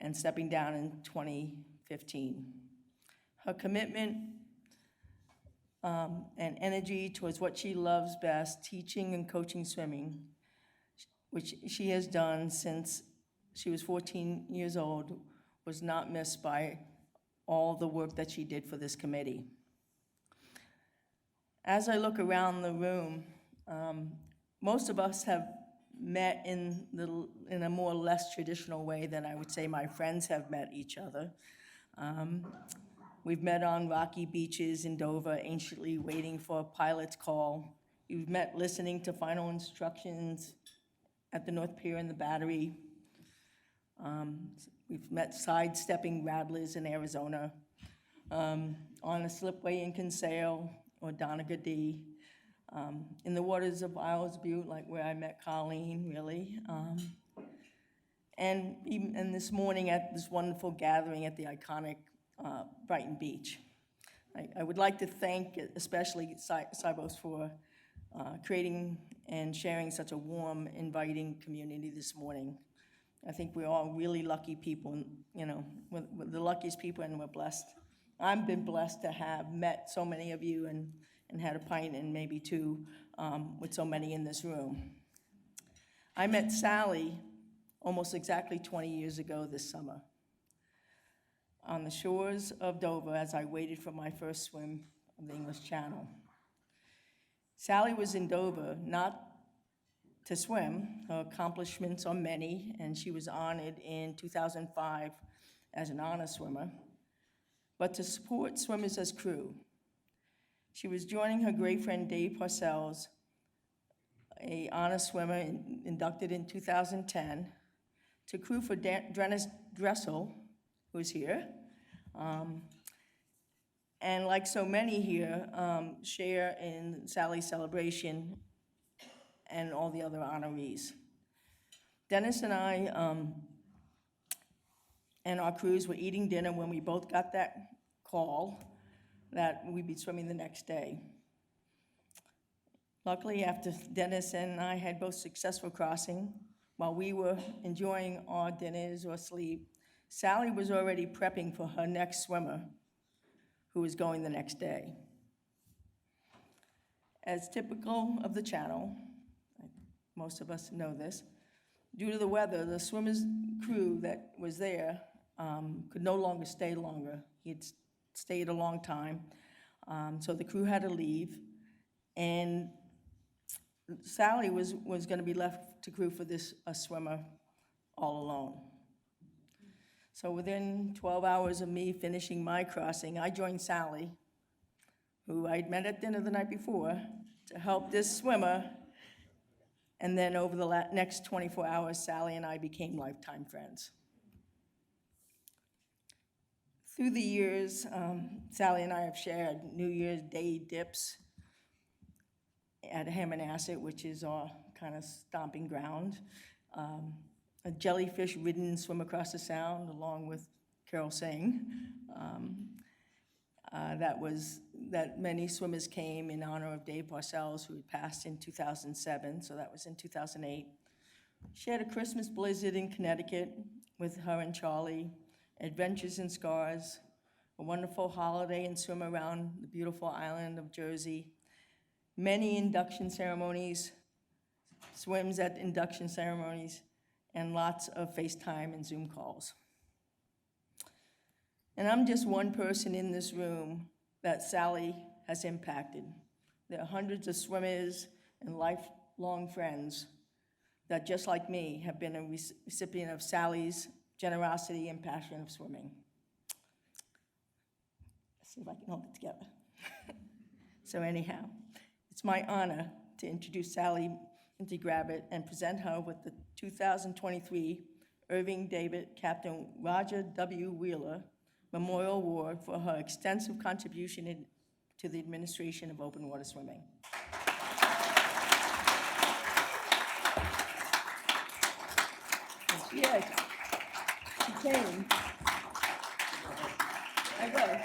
and stepping down in 2015. Her commitment and energy towards what she loves best, teaching and coaching swimming, which she has done since she was 14 years old, was not missed by all the work that she did for this committee. As I look around the room, most of us have met in a more or less traditional way than I would say my friends have met each other. We've met on rocky beaches in Dover, anciently waiting for a pilot's call. We've met listening to final instructions at the North Pier in the Battery. We've met sidestepping rattlers in Arizona, on a slipway in Kinsale or Donegal, in the waters of Isles Butte, like where I met Colleen, really. And this morning at this wonderful gathering at the iconic Brighton Beach. I would like to thank especially Cybos for creating and sharing such a warm, inviting community this morning. I think we're all really lucky people, you know, we're the luckiest people, and we're blessed. I've been blessed to have met so many of you and had a pint and maybe 2 with so many in this room. I met Sally almost exactly 20 years ago this summer on the shores of Dover as I waited for my first swim of the English Channel. Sally was in Dover, not to swim. Her accomplishments are many, and she was honored in 2005 as an honor swimmer. But to support swimmers as crew, she was joining her great friend Dave Parcells, a honor swimmer inducted in 2010, to crew for Dennis Dressel, who's here, and like so many here, share in Sally's celebration and all the other honorees. Dennis and I and our crews were eating dinner when we both got that call that we'd be swimming the next day. Luckily, after Dennis and I had both successful crossing, while we were enjoying our dinners or sleep, Sally was already prepping for her next swimmer, who was going the next day. As typical of the channel, most of us know this, due to the weather, the swimmers' crew that was there could no longer stay longer. He had stayed a long time, so the crew had to leave, and Sally was going to be left to crew for this swimmer all alone. So within 12 hours of me finishing my crossing, I joined Sally, who I'd met at dinner the night before, to help this swimmer. And then over the next 24 hours, Sally and I became lifetime friends. Through the years, Sally and I have shared New Year's Day dips at Hammonasset, which is our kind of stomping ground. A jellyfish-ridden swim across the Sound, along with Carol Singh. That many swimmers came in honor of Dave Parcells, who had passed in 2007, so that was in 2008. She had a Christmas blizzard in Connecticut with her and Charlie, adventures in scars, a wonderful holiday and swim around the beautiful island of Jersey, many induction ceremonies, swims at induction ceremonies, and lots of FaceTime and Zoom calls. And I'm just one person in this room that Sally has impacted. There are hundreds of swimmers and lifelong friends that, just like me, have been a recipient of Sally's generosity and passion of swimming. Let's see if I can hold it together. So anyhow, it's my honor to introduce Sally Inti-Gravitt and present her with the 2023 Irving David Captain Roger W. Wheeler Memorial Award for her extensive contribution to the administration of open water swimming. Yes, she came. I will.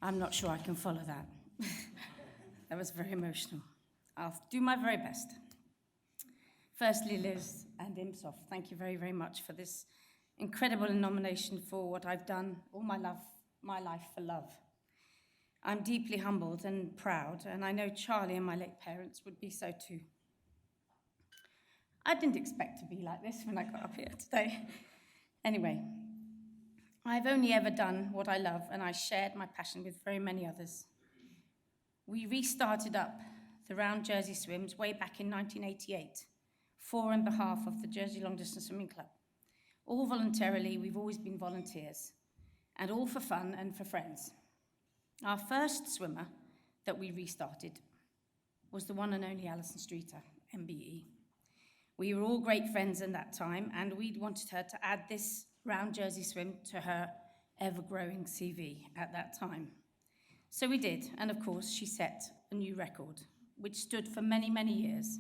I'm not sure I can follow that. That was very emotional. I'll do my very best. Firstly, Liz and IMSHOF, thank you very, very much for this incredible nomination for what I've done all my life for love. I'm deeply humbled and proud, and I know Charlie and my late parents would be so too. I didn't expect to be like this when I got up here today. Anyway, I've only ever done what I love, and I shared my passion with very many others. We restarted up the Round Jersey Swims way back in 1988, for and behalf of the Jersey Long Distance Swimming Club. All voluntarily, we've always been volunteers, and all for fun and for friends. Our first swimmer that we restarted was the one and only Alison Streeter, MBE. We were all great friends in that time, and we'd wanted her to add this Round Jersey swim to her ever-growing CV at that time. So we did, and of course she set a new record, which stood for many, many years.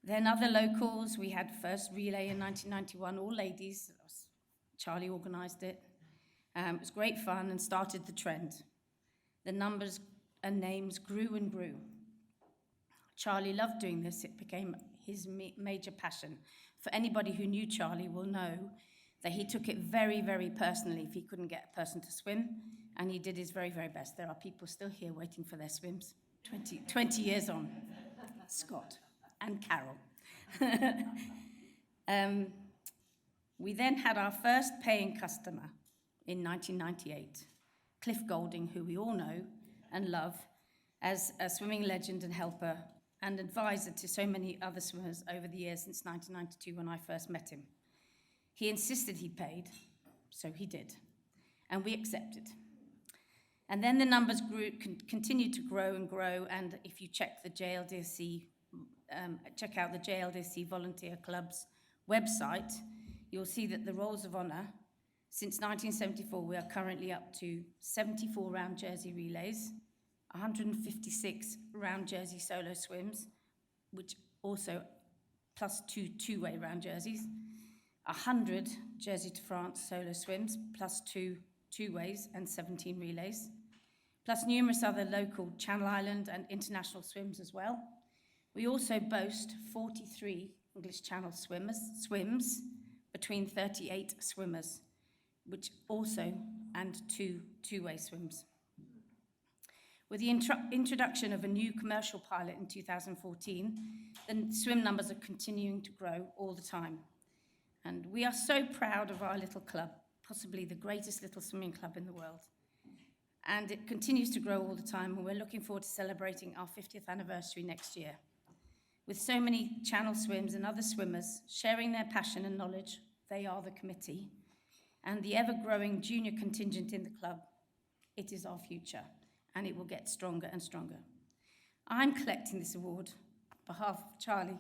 Then other locals, we had first relay in 1991, all ladies. Charlie organised it. It was great fun and started the trend. The numbers and names grew and grew. Charlie loved doing this. It became his major passion. For anybody who knew Charlie will know that he took it very, very personally if he couldn't get a person to swim, and he did his very, very best. There are people still here waiting for their swims. 20 years on, Scott and Carol. We then had our first paying customer in 1998, Cliff Golding, who we all know and love as a swimming legend and helper and advisor to so many other swimmers over the years since 1992 when I first met him. He insisted he paid, so he did, and we accepted. And then the numbers continued to grow and grow, and if you check the JLDC, check out the JLDC Volunteer Club's website, you'll see that the Rolls of Honor, since 1974, we are currently up to 74 round jersey relays, 156 round jersey solo swims, which also plus two-way round jerseys, 100 Jersey to France solo swims, plus two-ways and 17 relays, plus numerous other local Channel Island and international swims as well. We also boast 43 English Channel swims between 38 swimmers, which also, and two-way swims. With the introduction of a new commercial pilot in 2014, the swim numbers are continuing to grow all the time. And we are so proud of our little club, possibly the greatest little swimming club in the world. And it continues to grow all the time, and we're looking forward to celebrating our 50th anniversary next year. With so many channel swims and other swimmers sharing their passion and knowledge, they are the committee, and the ever-growing junior contingent in the club, it is our future, and it will get stronger and stronger. I'm collecting this award on behalf of Charlie.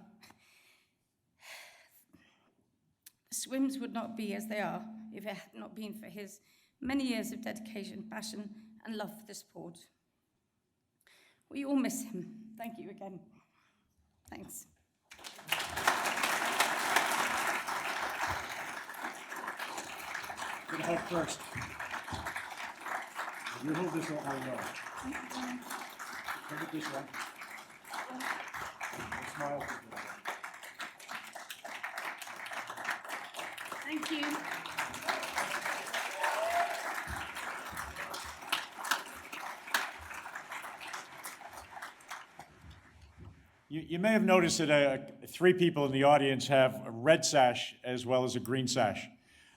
The swims would not be as they are if it had not been for his many years of dedication, passion, and love for the sport. We all miss him. Thank you again. Thanks. Good head first. You hold this all way. Hold it this way. Smile. Thank you. You may have noticed that 3 people in the audience have a red sash as well as a green sash.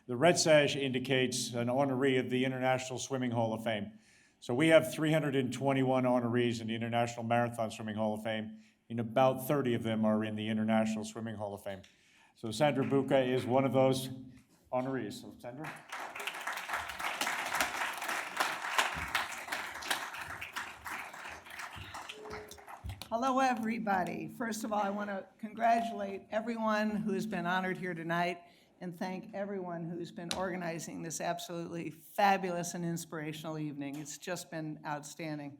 The red sash indicates an honoree of the International Swimming Hall of Fame. So we have 321 honorees in the International Marathon Swimming Hall of Fame, and about 30 of them are in the International Swimming Hall of Fame. So Sandra Buca is one of those honorees. So Sandra. Hello, everybody. First of all, I want to congratulate everyone who's been honored here tonight and thank everyone who's been organizing this absolutely fabulous and inspirational evening. It's just been outstanding.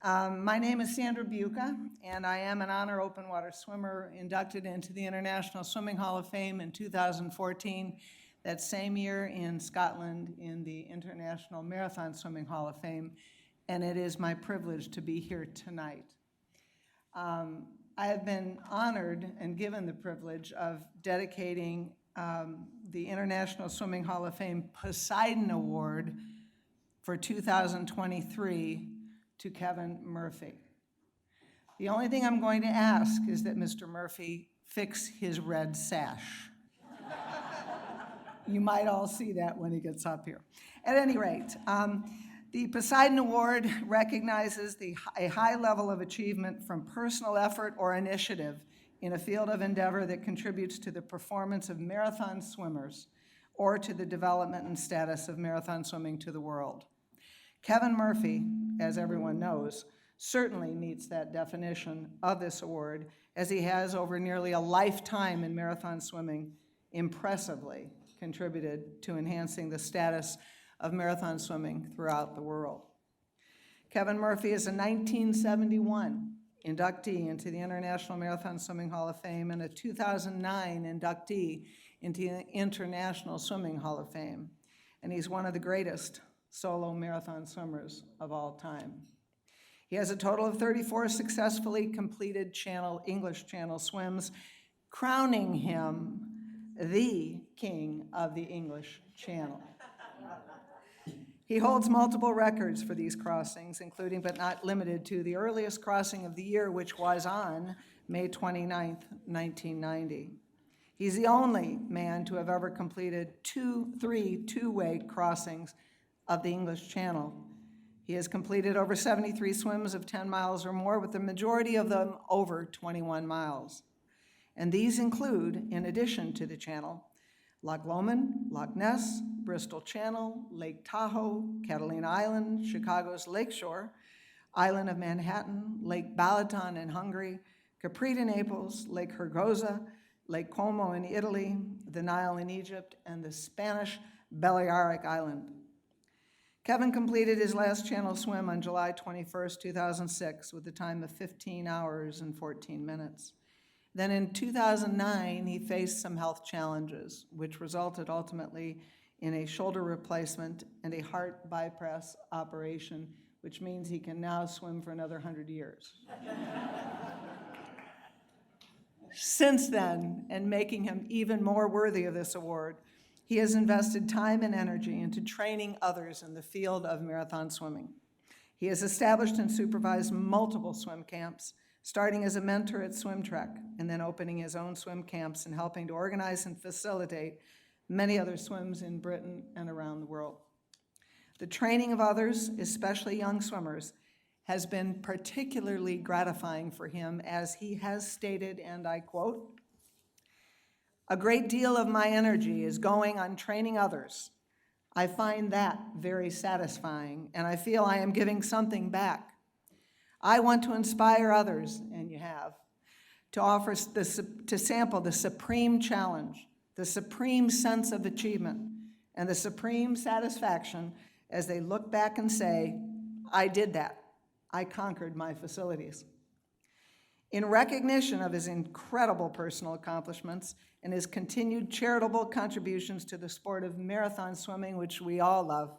My name is Sandra Buca, and I am an honor open water swimmer inducted into the International Swimming Hall of Fame in 2014. That same year in Scotland in the International Marathon Swimming Hall of Fame, and it is my privilege to be here tonight. I have been honored and given the privilege of dedicating the International Swimming Hall of Fame Poseidon Award for 2023 to Kevin Murphy. The only thing I'm going to ask is that Mr. Murphy fix his red sash. You might all see that when he gets up here. At any rate, the Poseidon Award recognizes a high level of achievement from personal effort or initiative in a field of endeavor that contributes to the performance of marathon swimmers or to the development and status of marathon swimming to the world. Kevin Murphy, as everyone knows, certainly meets that definition of this award, as he has over nearly a lifetime in marathon swimming impressively contributed to enhancing the status of marathon swimming throughout the world. Kevin Murphy is a 1971 inductee into the International Marathon Swimming Hall of Fame and a 2009 inductee into the International Swimming Hall of Fame. And he's one of the greatest solo marathon swimmers of all time. He has a total of 34 successfully completed English Channel swims, crowning him the king of the English Channel. He holds multiple records for these crossings, including but not limited to the earliest crossing of the year, which was on May 29th, 1990. He's the only man to have ever completed three two-way crossings of the English Channel. He has completed over 73 swims of 10 miles or more, with the majority of them over 21 miles. And these include, in addition to the Channel, Loch Lomond, Loch Ness, Bristol Channel, Lake Tahoe, Catalina Island, Chicago's Lakeshore, Island of Manhattan, Lake Balaton in Hungary, Capri to Naples, Lake Hergosa, Lake Como in Italy, the Nile in Egypt, and the Spanish Balearic Island. Kevin completed his last Channel swim on July 21st, 2006, with a time of 15 hours and 14 minutes. Then in 2009, he faced some health challenges, which resulted ultimately in a shoulder replacement and a heart bypass operation, which means he can now swim for another 100 years. Since then, and making him even more worthy of this award, he has invested time and energy into training others in the field of marathon swimming. He has established and supervised multiple swim camps, starting as a mentor at Swim Trek, and then opening his own swim camps and helping to organize and facilitate many other swims in Britain and around the world. The training of others, especially young swimmers, has been particularly gratifying for him, as he has stated, and I quote, "A great deal of my energy is going on training others. I find that very satisfying, and I feel I am giving something back. I want to inspire others," and you have, to sample the supreme challenge, the supreme sense of achievement, and the supreme satisfaction as they look back and say, "I did that. I conquered my facilities." In recognition of his incredible personal accomplishments and his continued charitable contributions to the sport of marathon swimming, which we all love,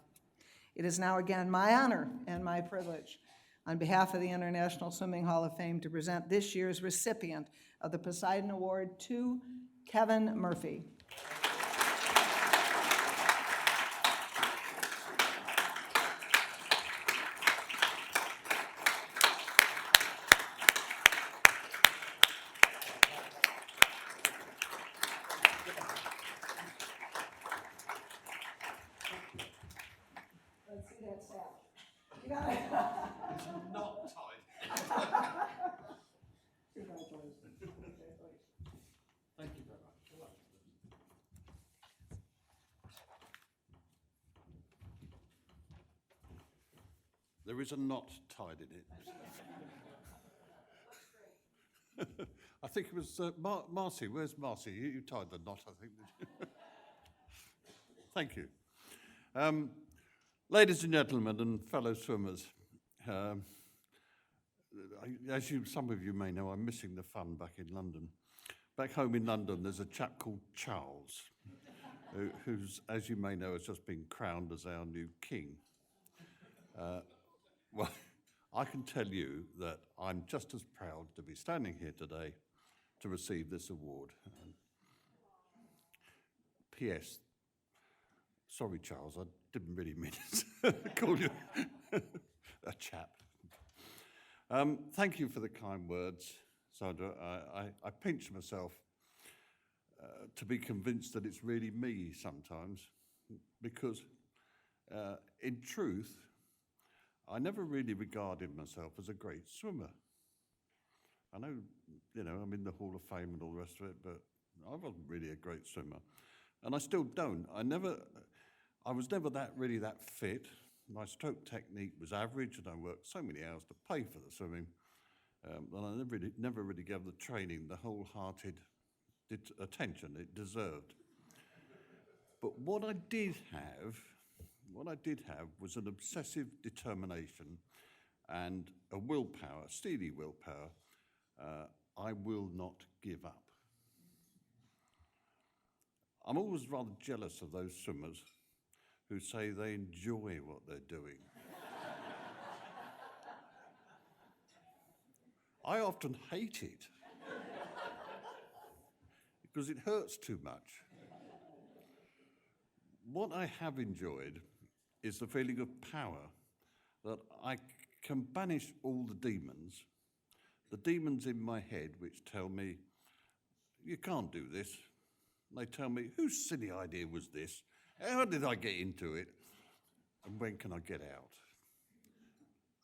it is now again my honor and my privilege, on behalf of the International Swimming Hall of Fame, to present this year's recipient of the Poseidon Award to Kevin Murphy. Let's see that sack. You got it. It's not tight. Congratulations. Thank you very much. There is a knot tied in it. I think it was Marcy. Where's Marcy? You tied the knot, I think. Thank you. Ladies and gentlemen and fellow swimmers, as some of you may know, I'm missing the fun back in London. Back home in London, there's a chap called Charles, who's, as you may know, has just been crowned as our new king. Well, I can tell you that I'm just as proud to be standing here today to receive this award. P.S. Sorry, Charles, I didn't really mean to call you a chap. Thank you for the kind words, Sandra. I pinch myself to be convinced that it's really me sometimes, because in truth, I never really regarded myself as a great swimmer. I know, I'm in the Hall of Fame and all the rest of it, but I wasn't really a great swimmer. And I still don't. I was never really that fit. My stroke technique was average, and I worked so many hours to pay for the swimming, and I never really gave the training the wholehearted attention it deserved. But what I did have was an obsessive determination and a willpower, steely willpower. I will not give up. I'm always rather jealous of those swimmers who say they enjoy what they're doing. I often hate it because it hurts too much. What I have enjoyed is the feeling of power, that I can banish all the demons in my head which tell me, you can't do this. They tell me, whose silly idea was this? How did I get into it? And when can I get out?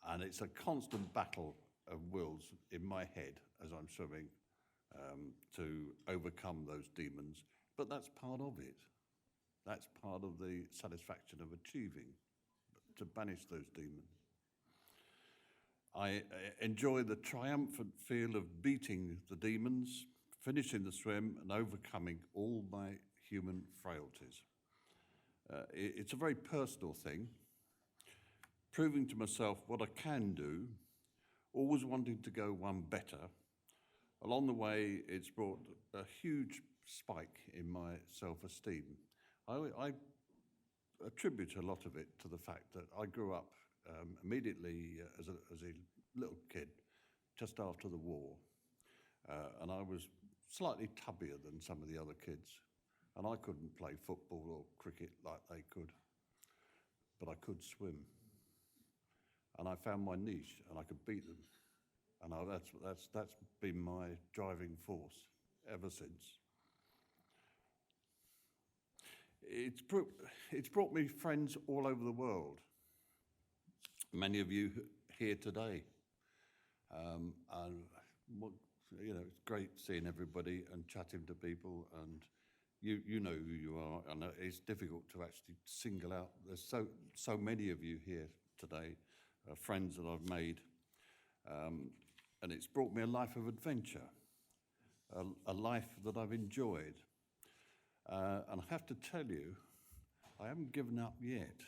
And it's a constant battle of wills in my head as I'm swimming to overcome those demons. But that's part of it. That's part of the satisfaction of achieving, to banish those demons. I enjoy the triumphant feel of beating the demons, finishing the swim, and overcoming all my human frailties. It's a very personal thing, proving to myself what I can do, always wanting to go one better. Along the way, it's brought a huge spike in my self-esteem. I attribute a lot of it to the fact that I grew up immediately as a little kid, just after the war. And I was slightly tubbier than some of the other kids. And I couldn't play football or cricket like they could, but I could swim. And I found my niche, and I could beat them. And that's been my driving force ever since. It's brought me friends all over the world. Many of you here today. And it's great seeing everybody and chatting to people, and you know who you are, and it's difficult to actually single out. There's so many of you here today, friends that I've made, and it's brought me a life of adventure, a life that I've enjoyed. And I have to tell you, I haven't given up yet.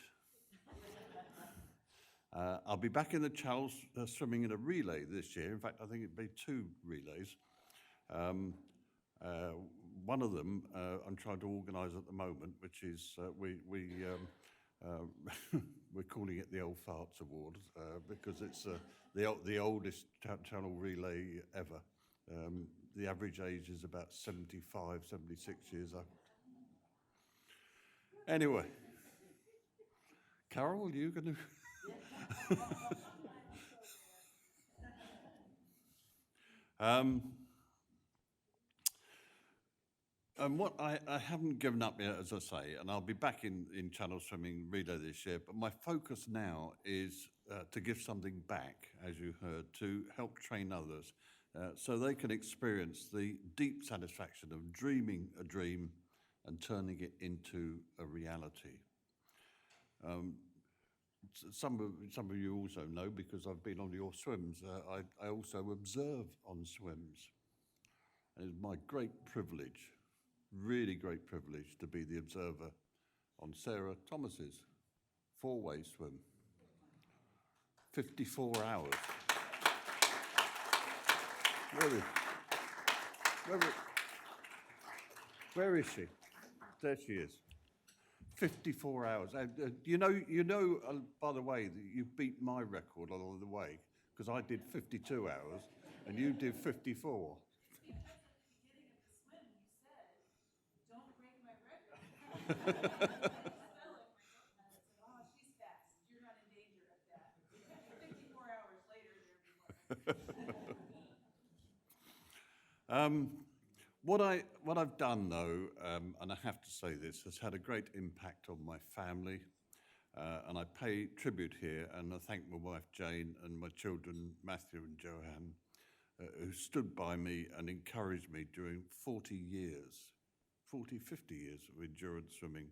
I'll be back in the channels swimming in a relay this year. In fact, I think it'd be 2 relays. One of them I'm trying to organise at the moment, which is we're calling it the Old Farts Award because it's the oldest channel relay ever. The average age is about 75, 76 years old. Anyway, Carol, you going to? And what I haven't given up yet, as I say, and I'll be back in channel swimming relay this year, but my focus now is to give something back, as you heard, to help train others so they can experience the deep satisfaction of dreaming a dream and turning it into a reality. Some of you also know, because I've been on your swims, I also observe on swims. And it's my great privilege, really great privilege, to be the observer on Sarah Thomas's 4-way swim. 54 hours. Where is she? There she is. 54 hours. You know. By the way, that you beat my record along the way, because I did 52 hours and you did 54. What I've done, though, and I have to say this, has had a great impact on my family, and I pay tribute here, and I thank my wife Jane and my children Matthew and Joanne, who stood by me and encouraged me during 50 years of endurance swimming,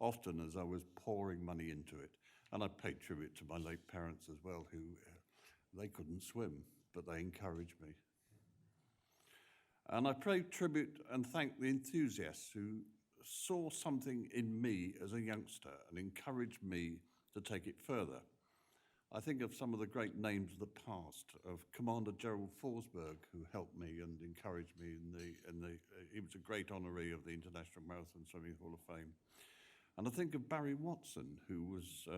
often as I was pouring money into it. And I pay tribute to my late parents as well, who they couldn't swim, but they encouraged me. And I pay tribute and thank the enthusiasts who saw something in me as a youngster and encouraged me to take it further. I think of some of the great names of the past, of Commander Gerald Forsberg, who helped me and encouraged me he was a great honoree of the International Marathon Swimming Hall of Fame. And I think of Barry Watson, who was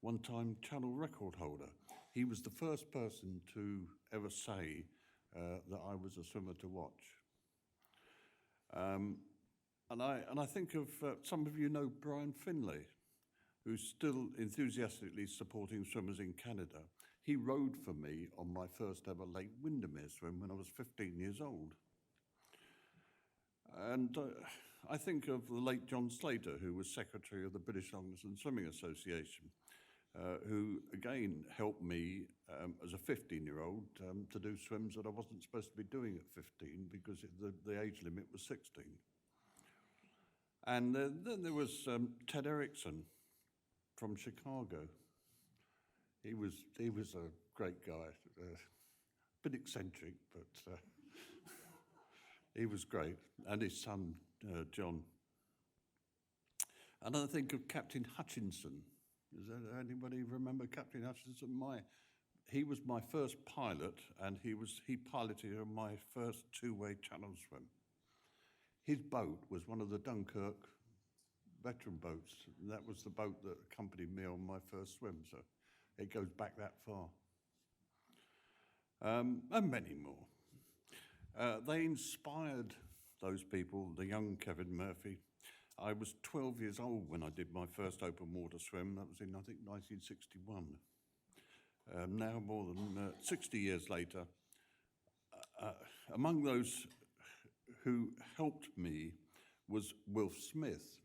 one-time channel record holder. He was the first person to ever say that I was a swimmer to watch. And I think of some of you know Brian Finlay, who's still enthusiastically supporting swimmers in Canada. He rowed for me on my first ever Lake Windermere swim when I was 15 years old. And I think of the late John Slater, who was secretary of the British Longers and Swimming Association, who again helped me as a 15-year-old to do swims that I wasn't supposed to be doing at 15 because the age limit was 16. And then there was Ted Erickson from Chicago. He was a great guy, a bit eccentric, but he was great, and his son, John. And I think of Captain Hutchinson. Does anybody remember Captain Hutchinson? He was my first pilot, and he piloted my first two-way channel swim. His boat was one of the Dunkirk veteran boats. And that was the boat that accompanied me on my first swim, so it goes back that far. And many more. They inspired those people, the young Kevin Murphy. I was 12 years old when I did my first open water swim. That was in, I think, 1961. Now, more than 60 years later, among those who helped me was Wilf Smith.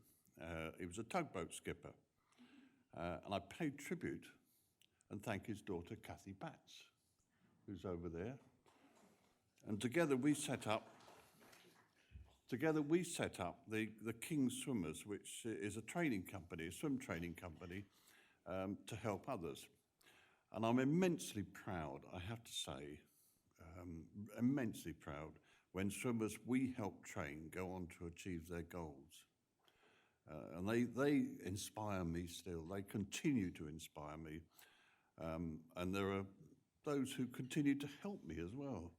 He was a tugboat skipper. And I paid tribute and thank his daughter, Kathy Batts, who's over there. And together we set up the King's Swimmers, which is a training company, a swim training company, to help others. And I'm immensely proud, I have to say, immensely proud when swimmers we help train go on to achieve their goals. And they inspire me still. They continue to inspire me. And there are those who continue to help me as well.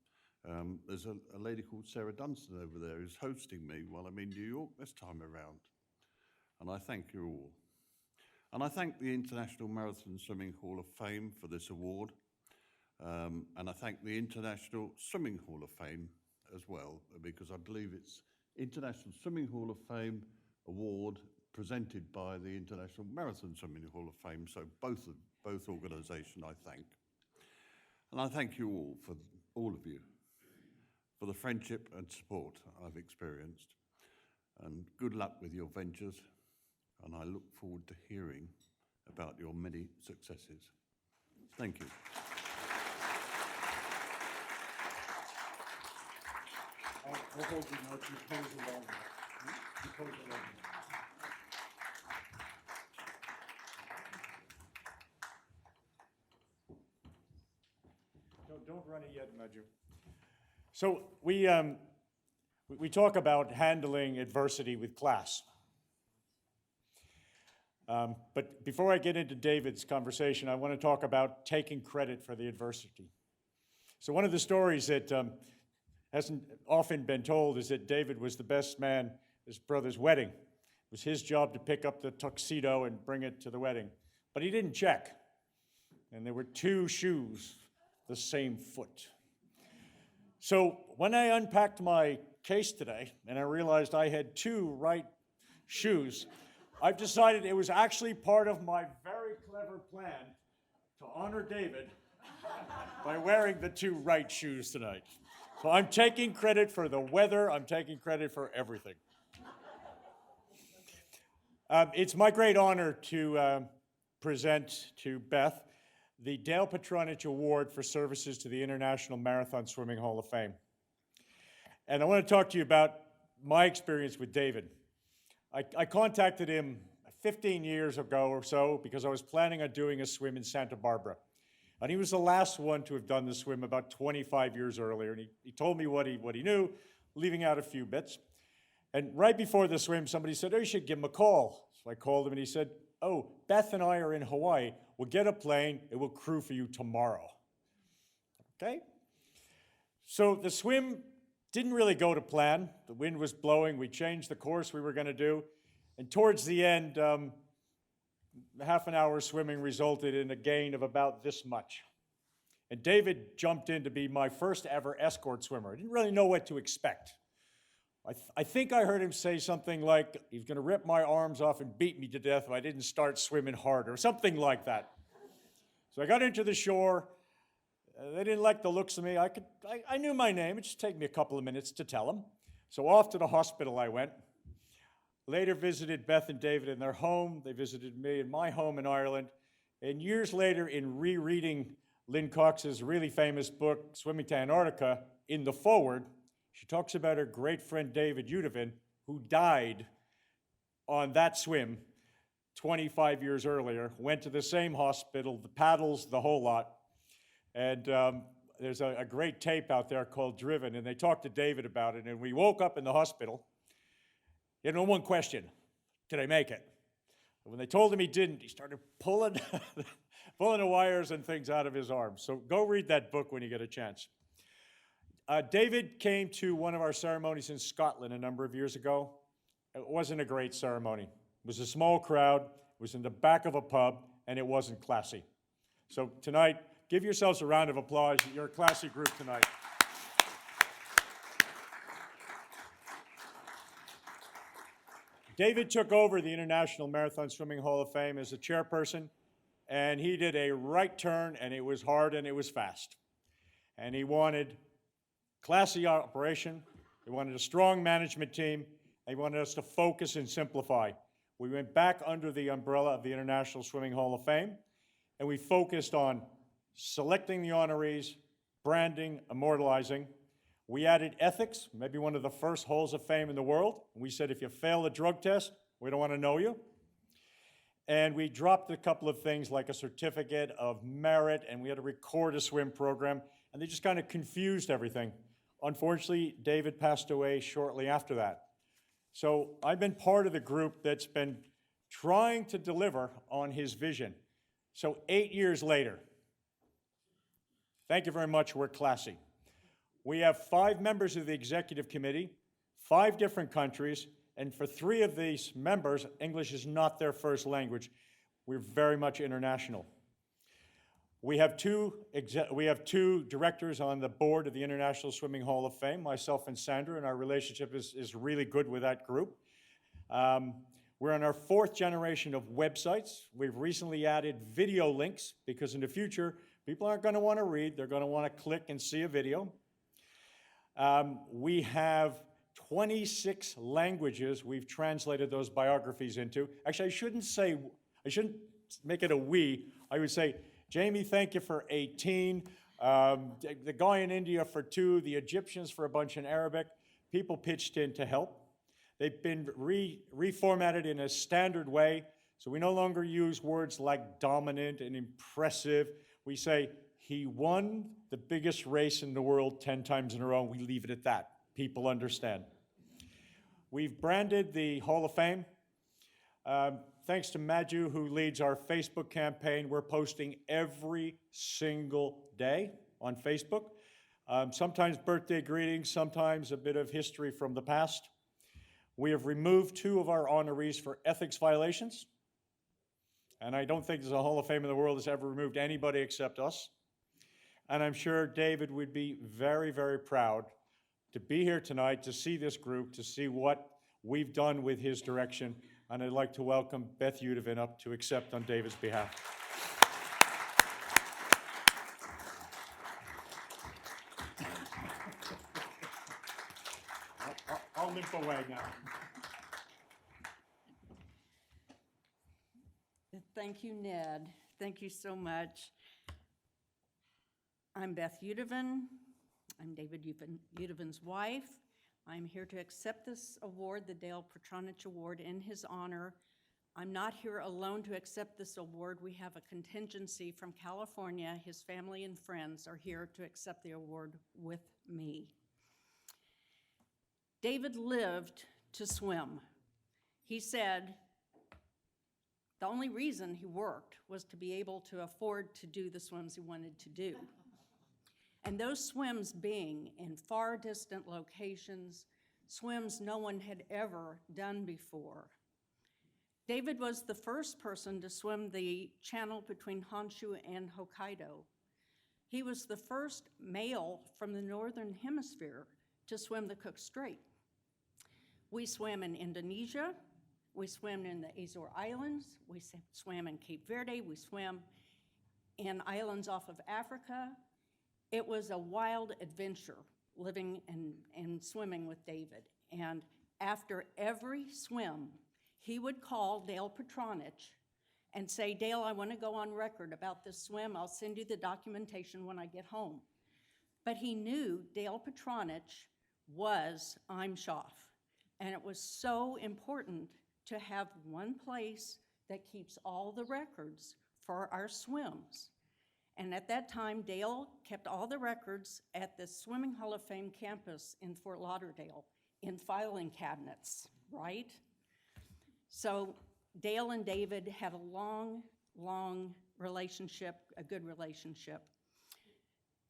There's a lady called Sarah Dunstan over there who's hosting me while I'm in New York this time around. And I thank you all. And I thank the International Marathon Swimming Hall of Fame for this award. And I thank the International Swimming Hall of Fame as well, because I believe it's International Swimming Hall of Fame award presented by the International Marathon Swimming Hall of Fame. So both organisations I thank. And I thank you all of you, for the friendship and support I've experienced. And good luck with your ventures. And I look forward to hearing about your many successes. Thank you. I'll hold you now to pose along. You pose along. Don't run it yet, Maju. So we talk about handling adversity with class. But before I get into David's conversation, I want to talk about taking credit for the adversity. So one of the stories that hasn't often been told is that David was the best man at his brother's wedding. It was his job to pick up the tuxedo and bring it to the wedding. But he didn't check. And there were 2 shoes, the same foot. So when I unpacked my case today and I realized I had 2 right shoes, I've decided it was actually part of my very clever plan to honor David by wearing the 2 right shoes tonight. So I'm taking credit for the weather, I'm taking credit for everything. It's my great honor to present to Beth the Dale Petronich Award for Services to the International Marathon Swimming Hall of Fame. And I want to talk to you about my experience with David. I contacted him 15 years ago or so because I was planning on doing a swim in Santa Barbara. And he was the last one to have done the swim about 25 years earlier. And he told me what he knew, leaving out a few bits. And right before the swim, somebody said, oh, you should give him a call. So I called him and he said, oh, Beth and I are in Hawaii. We'll get a plane. It will crew for you tomorrow. Okay? So the swim didn't really go to plan. The wind was blowing. We changed the course we were going to do. And towards the end, half an hour swimming resulted in a gain of about this much. And David jumped in to be my first ever escort swimmer. I didn't really know what to expect. I think I heard him say something like, he's going to rip my arms off and beat me to death if I didn't start swimming harder, something like that. So I got into the shore. They didn't like the looks of me. I knew my name. It just took me a couple of minutes to tell them. So off to the hospital I went. Later visited Beth and David in their home. They visited me in my home in Ireland. And years later, in rereading Lynn Cox's really famous book, Swimming to Antarctica, in the foreword, she talks about her great friend David Udovin, who died on that swim 25 years earlier, went to the same hospital, the paddles, the whole lot. And there's a great tape out there called Driven, and they talked to David about it. And we woke up in the hospital. He had no one question: did I make it? And when they told him he didn't, he started pulling, pulling the wires and things out of his arms. So go read that book when you get a chance. David came to one of our ceremonies in Scotland a number of years ago. It wasn't a great ceremony. It was a small crowd, it was in the back of a pub, and it wasn't classy. So tonight, give yourselves a round of applause. You're a classy group tonight. David took over the International Marathon Swimming Hall of Fame as the chairperson, and he did a right turn, and it was hard and it was fast. And he wanted classy operation, he wanted a strong management team, and he wanted us to focus and simplify. We went back under the umbrella of the International Swimming Hall of Fame, and we focused on selecting the honorees, branding, immortalizing. We added ethics, maybe one of the first halls of fame in the world. We said, if you fail a drug test, we don't want to know you. And we dropped a couple of things like a certificate of merit, and we had to record a swim program, and they just kind of confused everything. Unfortunately, David passed away shortly after that. So I've been part of the group that's been trying to deliver on his vision. So 8 years later, thank you very much, we're classy. We have 5 members of the executive committee, 5 different countries, and for 3 of these members, English is not their first language. We're very much international. We have two directors on the board of the International Swimming Hall of Fame, myself and Sandra, and our relationship is really good with that group. We're on our 4th generation of websites. We've recently added video links because in the future, people aren't going to want to read. They're going to want to click and see a video. We have 26 languages we've translated those biographies into. Actually, I shouldn't make it a we. I would say, Jamie, thank you for 18. The guy in India for 2, the Egyptians for a bunch in Arabic. People pitched in to help. They've been reformatted in a standard way, so we no longer use words like dominant and impressive. We say, he won the biggest race in the world 10 times in a row, and we leave it at that. People understand. We've branded the Hall of Fame. Thanks to Maju, who leads our Facebook campaign, we're posting every single day on Facebook. Sometimes birthday greetings, sometimes a bit of history from the past. We have removed 2 of our honorees for ethics violations. And I don't think there's a Hall of Fame in the world that's ever removed anybody except us. And I'm sure David would be very, very proud to be here tonight, to see this group, to see what we've done with his direction. And I'd like to welcome Beth Udovin up to accept on David's behalf. I'll limp away now. Thank you, Ned. Thank you so much. I'm Beth Udovin. I'm David Udovin's wife. I'm here to accept this award, the Dale Petronich Award, in his honor. I'm not here alone to accept this award. We have a contingency from California. His family and friends are here to accept the award with me. David lived to swim. He said the only reason he worked was to be able to afford to do the swims he wanted to do. And those swims being in far distant locations, swims no one had ever done before. David was the first person to swim the channel between Honshu and Hokkaido. He was the first male from the Northern Hemisphere to swim the Cook Strait. We swam in Indonesia, we swam in the Azore Islands, we swam in Cape Verde, we swam in islands off of Africa. It was a wild adventure living and swimming with David. And after every swim, he would call Dale Petronich and say, Dale, I want to go on record about this swim. I'll send you the documentation when I get home. But he knew Dale Petronich was IMSHOF. And it was so important to have one place that keeps all the records for our swims. And at that time, Dale kept all the records at the Swimming Hall of Fame campus in Fort Lauderdale in filing cabinets, right? So Dale and David had a long, long relationship, a good relationship.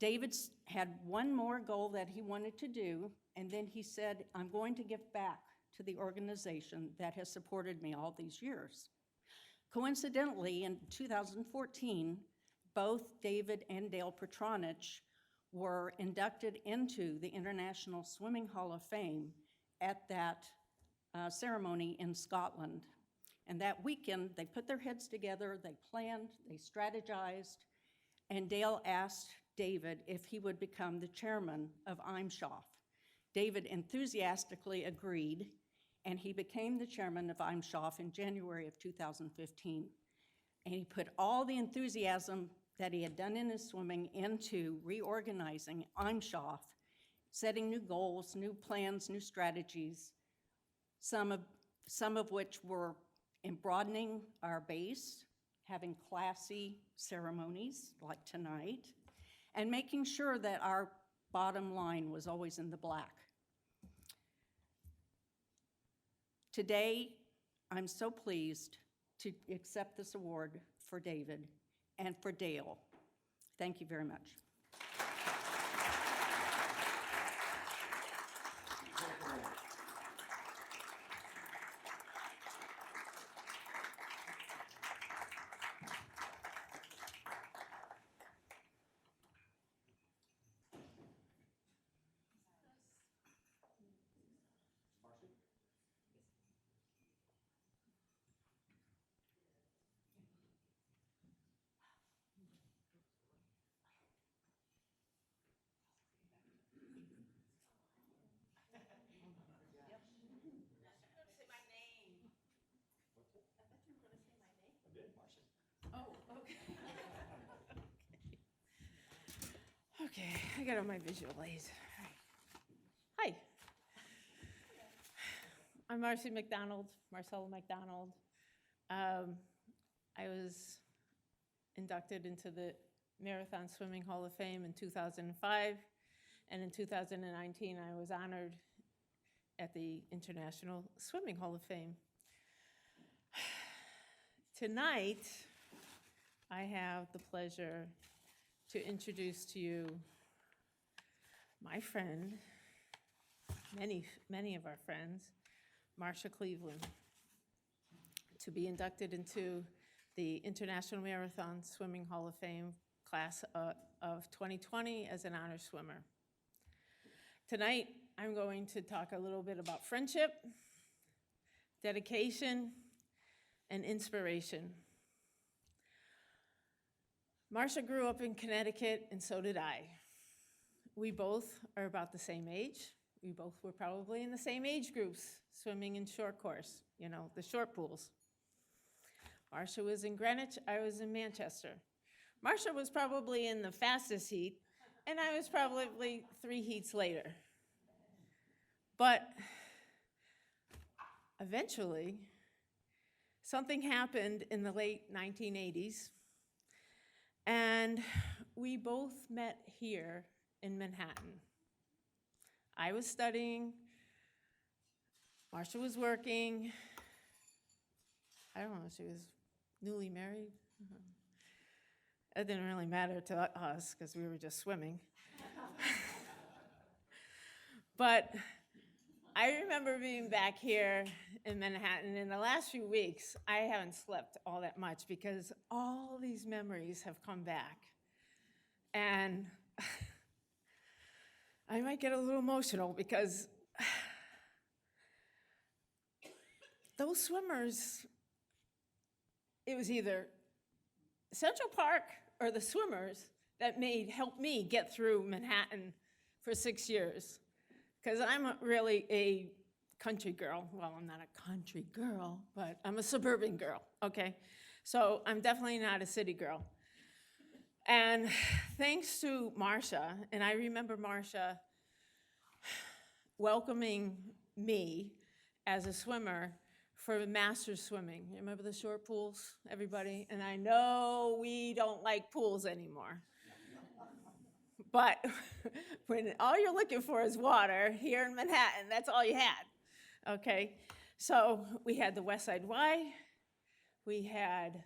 David had one more goal that he wanted to do, and then he said, I'm going to give back to the organization that has supported me all these years. Coincidentally, in 2014, both David and Dale Petronich were inducted into the International Swimming Hall of Fame at that ceremony in Scotland. And that weekend, they put their heads together, they planned, they strategized, and Dale asked David if he would become the chairman of IMSHOF. David enthusiastically agreed, and he became the chairman of IMSHOF in January of 2015. And he put all the enthusiasm that he had done in his swimming into reorganizing IMSHOF, setting new goals, new plans, new strategies, some of which were in broadening our base, having classy ceremonies like tonight, and making sure that our bottom line was always in the black. Today, I'm so pleased to accept this award for David and for Dale. Thank you very much. Okay, I got on my visual aids. Hi. I'm Marcy McDonald, Marcella McDonald. I was inducted into the Marathon Swimming Hall of Fame in 2005, and in 2019 I was honored at the International Swimming Hall of Fame. Tonight, I have the pleasure to introduce to you my friend, many of our friends, Marsha Cleveland, to be inducted into the International Marathon Swimming Hall of Fame class of 2020 as an honor swimmer. Tonight, I'm going to talk a little bit about friendship, dedication, and inspiration. Marsha grew up in Connecticut, and so did I. We both are about the same age. We both were probably in the same age groups, swimming in short course, you know, the short pools. Marsha was in Greenwich, I was in Manchester. Marsha was probably in the fastest heat, and I was probably 3 heats later. But eventually, something happened in the late 1980s, and we both met here in Manhattan. I was studying, Marsha was working. I don't know, she was newly married. It didn't really matter to us because we were just swimming. But I remember being back here in Manhattan in the last few weeks. I haven't slept all that much because all these memories have come back. And I might get a little emotional because those swimmers, it was either Central Park or the swimmers that helped me get through Manhattan for 6 years. Because I'm really a country girl. Well, I'm not a country girl, but I'm a suburban girl, okay? So I'm definitely not a city girl. And thanks to Marcia, and I remember Marcia welcoming me as a swimmer for masters swimming. You remember the short pools, everybody? And I know we don't like pools anymore. But when all you're looking for is water here in Manhattan, that's all you had, okay? So we had the West Side Y, we had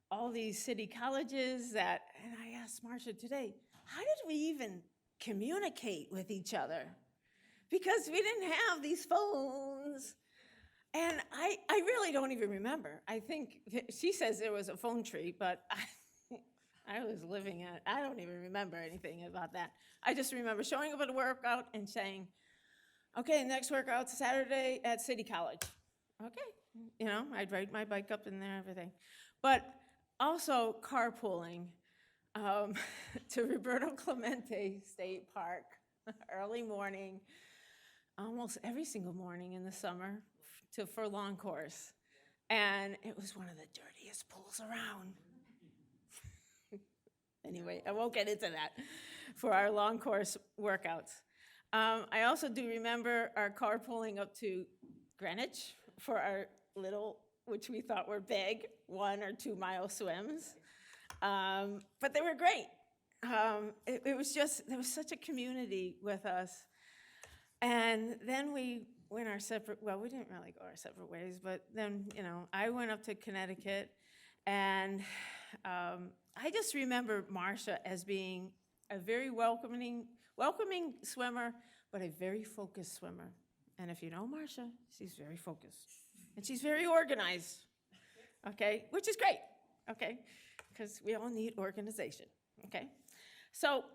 all these city colleges and I asked Marcia today, how did we even communicate with each other? Because we didn't have these phones. And I really don't even remember. I think she says there was a phone tree, but I was living it. I don't even remember anything about that. I just remember showing up at a workout and saying, okay, next workout's Saturday at City College. Okay, I'd ride my bike up in there, everything. But also carpooling to Roberto Clemente State Park, early morning, almost every single morning in the summer for long course. And it was one of the dirtiest pools around. Anyway, I won't get into that for our long course workouts. I also do remember our carpooling up to Greenwich for our little, which we thought were big, 1 or 2 mile swims. But they were great. It was just, there was such a community with us. And then we went our separate, well, we didn't really go our separate ways, but then, I went up to Connecticut, and I just remember Marcia as being a very welcoming swimmer, but a very focused swimmer. And if you know Marcia, she's very focused. And she's very organized, okay? Which is great, okay? Because we all need organization, okay? So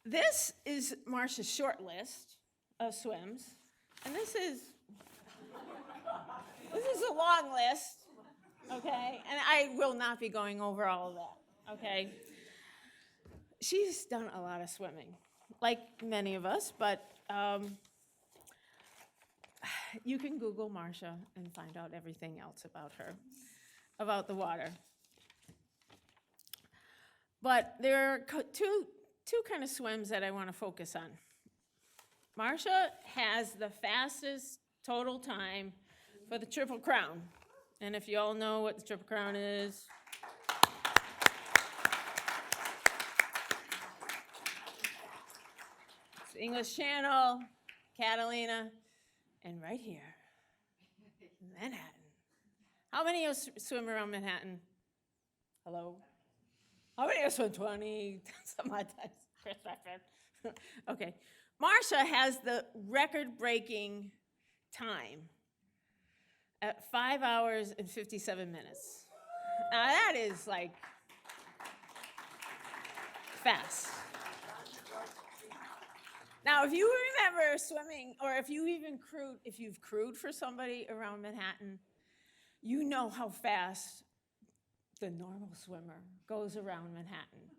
this is Marcia's short list of swims. And this is a long list, okay? And I will not be going over all of that, okay? She's done a lot of swimming, like many of us, but you can Google Marcia and find out everything else about her, about the water. But there are two kind of swims that I want to focus on. Marcia has the fastest total time for the Triple Crown. And if you all know what the Triple Crown is, it's the English Channel, Catalina, and right here, Manhattan. How many of us swim around Manhattan? Hello? How many of us swim 20, some odd times? Chris Bradford. Okay. Marcia has the record-breaking time at 5 hours and 57 minutes. Now that is like fast. Now, if you remember swimming, or if you've crewed for somebody around Manhattan, you know how fast the normal swimmer goes around Manhattan.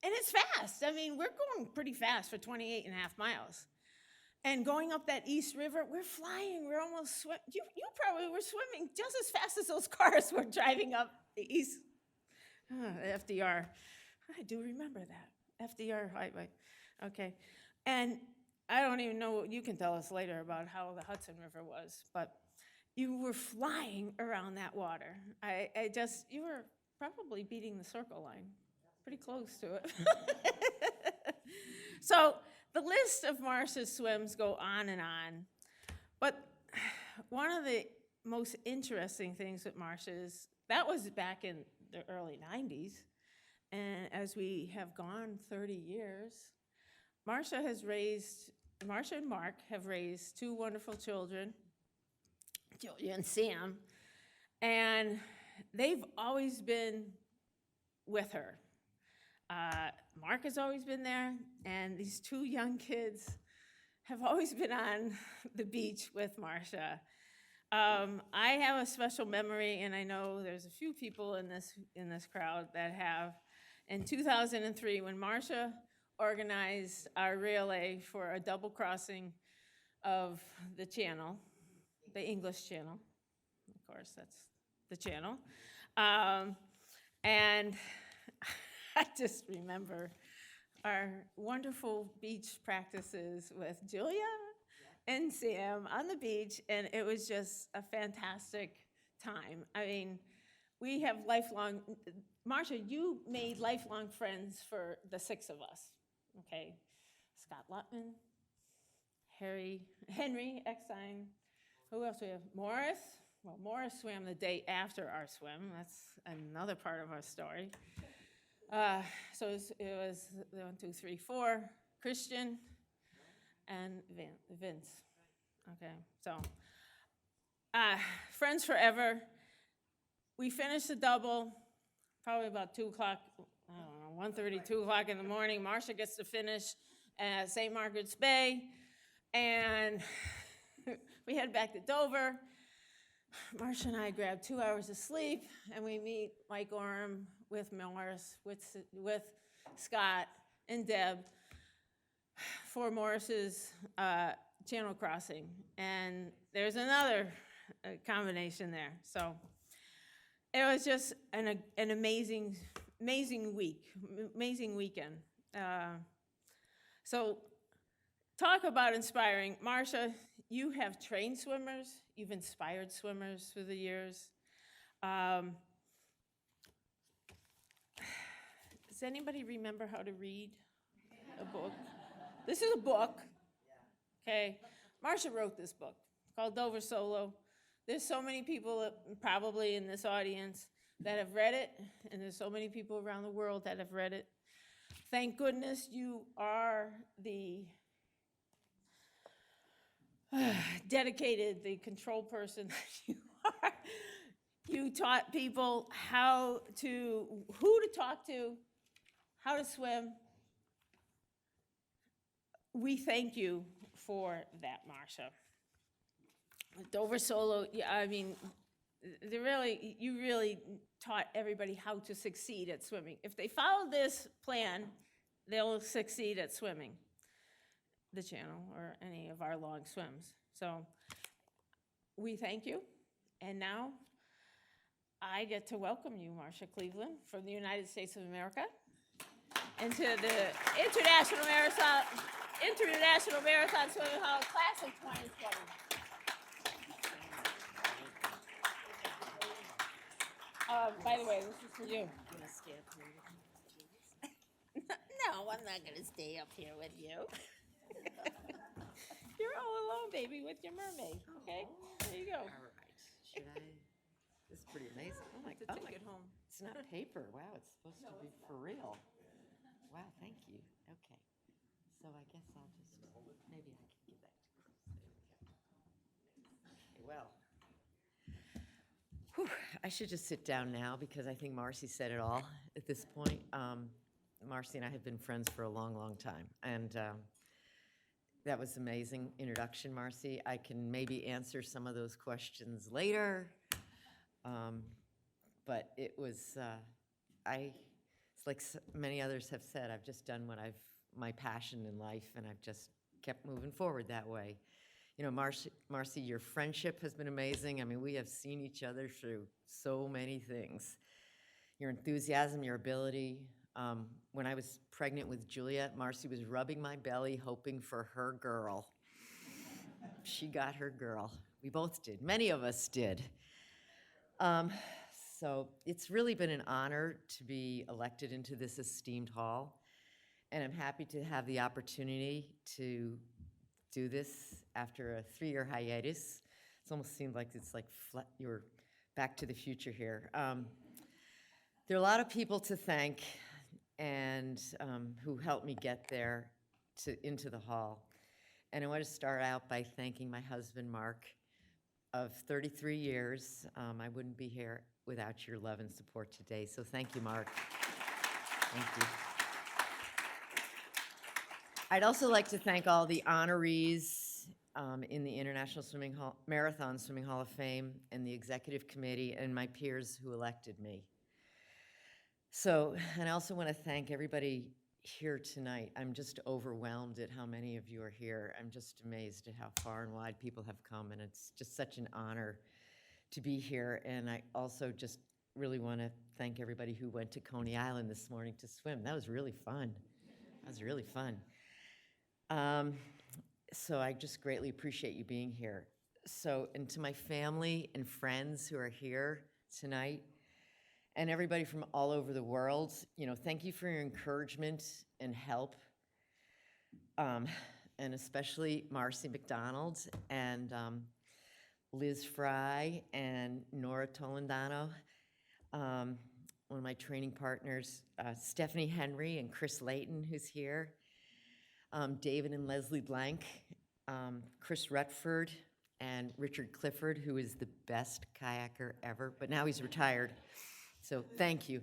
And it's fast. I mean, we're going pretty fast for 28 and a half miles. And going up that East River, we're flying. We're almost swimming. You probably were swimming just as fast as those cars were driving up the East. FDR. I do remember that. FDR Highway. Okay. And I don't even know, you can tell us later about how the Hudson River was, but you were flying around that water. You were probably beating the circle line. Pretty close to it. So the list of Marcia's swims go on and on. But one of the most interesting things with Marcia is, that was back in the early 90s. And as we have gone 30 years, Marcia and Mark have raised 2 wonderful children, Julia and Sam, and they've always been with her. Mark has always been there, and these 2 young kids have always been on the beach with Marcia. I have a special memory, and I know there's a few people in this crowd that have. In 2003, when Marcia organized our relay for a double crossing of the channel, the English Channel, of course, that's the channel, and I just remember our wonderful beach practices with Julia and Sam on the beach, and it was just a fantastic time. I mean, we have lifelong, Marcia, you made lifelong friends for the 6 of us, okay? Scott Lutman, Henry Eckstein, who else we have? Morris. Well, Morris swam the day after our swim. That's another part of our story. So it was 1, 2, 3, 4, Christian, and Vince. Okay, so friends forever. We finished the double, probably about 2 o'clock, I don't know, 1:30, 2 o'clock in the morning. Marcia gets to finish at St. Margaret's Bay, and we head back to Dover. Marcia and I grab 2 hours of sleep, and we meet Mike Orem with Morris, with Scott and Deb for Morris's channel crossing. And there's another combination there. So it was just an amazing week, amazing weekend. So talk about inspiring. Marcia, you have trained swimmers. You've inspired swimmers through the years. Does anybody remember how to read a book? This is a book. Okay. Marcia wrote this book. It's called Dover Solo. There's so many people probably in this audience that have read it, and there's so many people around the world that have read it. Thank goodness you are the dedicated, the control person that you are. You taught people who to talk to, how to swim. We thank you for that, Marcia. Dover Solo, yeah, I mean, you really taught everybody how to succeed at swimming. If they follow this plan, they'll succeed at swimming the channel or any of our long swims. So we thank you. And now I get to welcome you, Marcia Cleveland, from the United States of America, into the International Marathon Swimming Hall Class of 2020. By the way, this is for you. No, I'm not going to stay up here with you. You're all alone, baby, with your mermaid. Okay, there you go. All right. Should I? This is pretty amazing. Oh my To God. take it home. It's not paper. Wow, it's supposed to be for real. Wow, thank you. Okay. So I guess I'll just, maybe I can give that to Chris. There we go. Okay, well. Whew, I should just sit down now because I think Marcy said it all at this point. Marcy and I have been friends for a long, long time. And that was amazing introduction, Marcy. I can maybe answer some of those questions later. But it was, it's like many others have said, I've just done what my passion in life, and I've just kept moving forward that way. You know, Marcy, your friendship has been amazing. I mean, we have seen each other through so many things. Your enthusiasm, your ability. When I was pregnant with Juliet, Marcy was rubbing my belly, hoping for her girl. She got her girl. We both did. Many of us did. So it's really been an honor to be elected into this esteemed hall. And I'm happy to have the opportunity to do this after a 3-year hiatus. It's almost seemed like it's like you're back to the future here. There are a lot of people to thank and who helped me get there into the hall. And I want to start out by thanking my husband, Mark, of 33 years. I wouldn't be here without your love and support today. So thank you, Mark. Thank you. I'd also like to thank all the honorees in the Marathon Swimming Hall of Fame and the executive committee and my peers who elected me. So, and I also want to thank everybody here tonight. I'm just overwhelmed at how many of you are here. I'm just amazed at how far and wide people have come, and it's just such an honor to be here. And I also just really want to thank everybody who went to Coney Island this morning to swim. That was really fun. That was really fun. So I just greatly appreciate you being here. So, and to my family and friends who are here tonight, and everybody from all over the world, thank you for your encouragement and help. And especially Marcy McDonald and Liz Fry and Nora Toledano, one of my training partners, Stephanie Henry and Chris Layton, who's here, David and Leslie Blank, Chris Retford, and Richard Clifford, who is the best kayaker ever, but now he's retired. So thank you.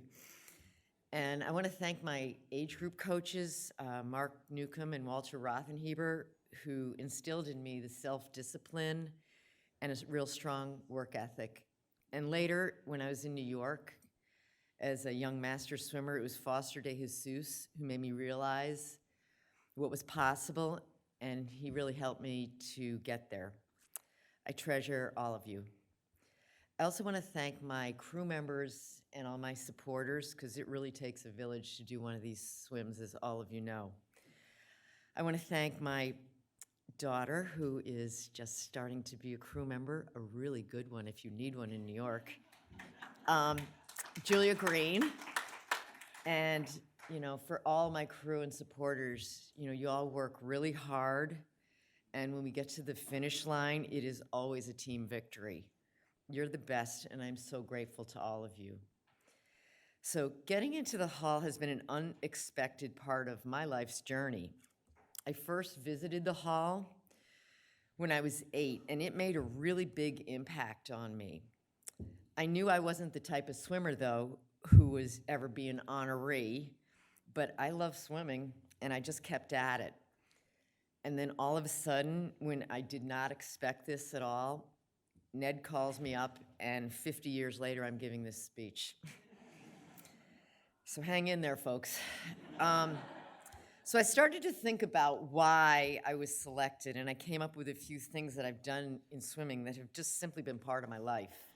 And I want to thank my age group coaches, Mark Newcomb and Walter Rothenheber, who instilled in me the self-discipline and a real strong work ethic. And later, when I was in New York as a young master swimmer, it was Foster de Jesus who made me realize what was possible, and he really helped me to get there. I treasure all of you. I also want to thank my crew members and all my supporters, because it really takes a village to do one of these swims, as all of you know. I want to thank my daughter, who is just starting to be a crew member, a really good one if you need one in New York, Julia Green. And for all my crew and supporters, you all work really hard, and when we get to the finish line, it is always a team victory. You're the best, and I'm so grateful to all of you. So getting into the hall has been an unexpected part of my life's journey. I first visited the hall when I was 8, and it made a really big impact on me. I knew I wasn't the type of swimmer, though, who was ever be an honoree, but I love swimming, and I just kept at it. And then all of a sudden, when I did not expect this at all, Ned calls me up, and 50 years later, I'm giving this speech. So hang in there, folks. So I started to think about why I was selected, and I came up with a few things that I've done in swimming that have just simply been part of my life.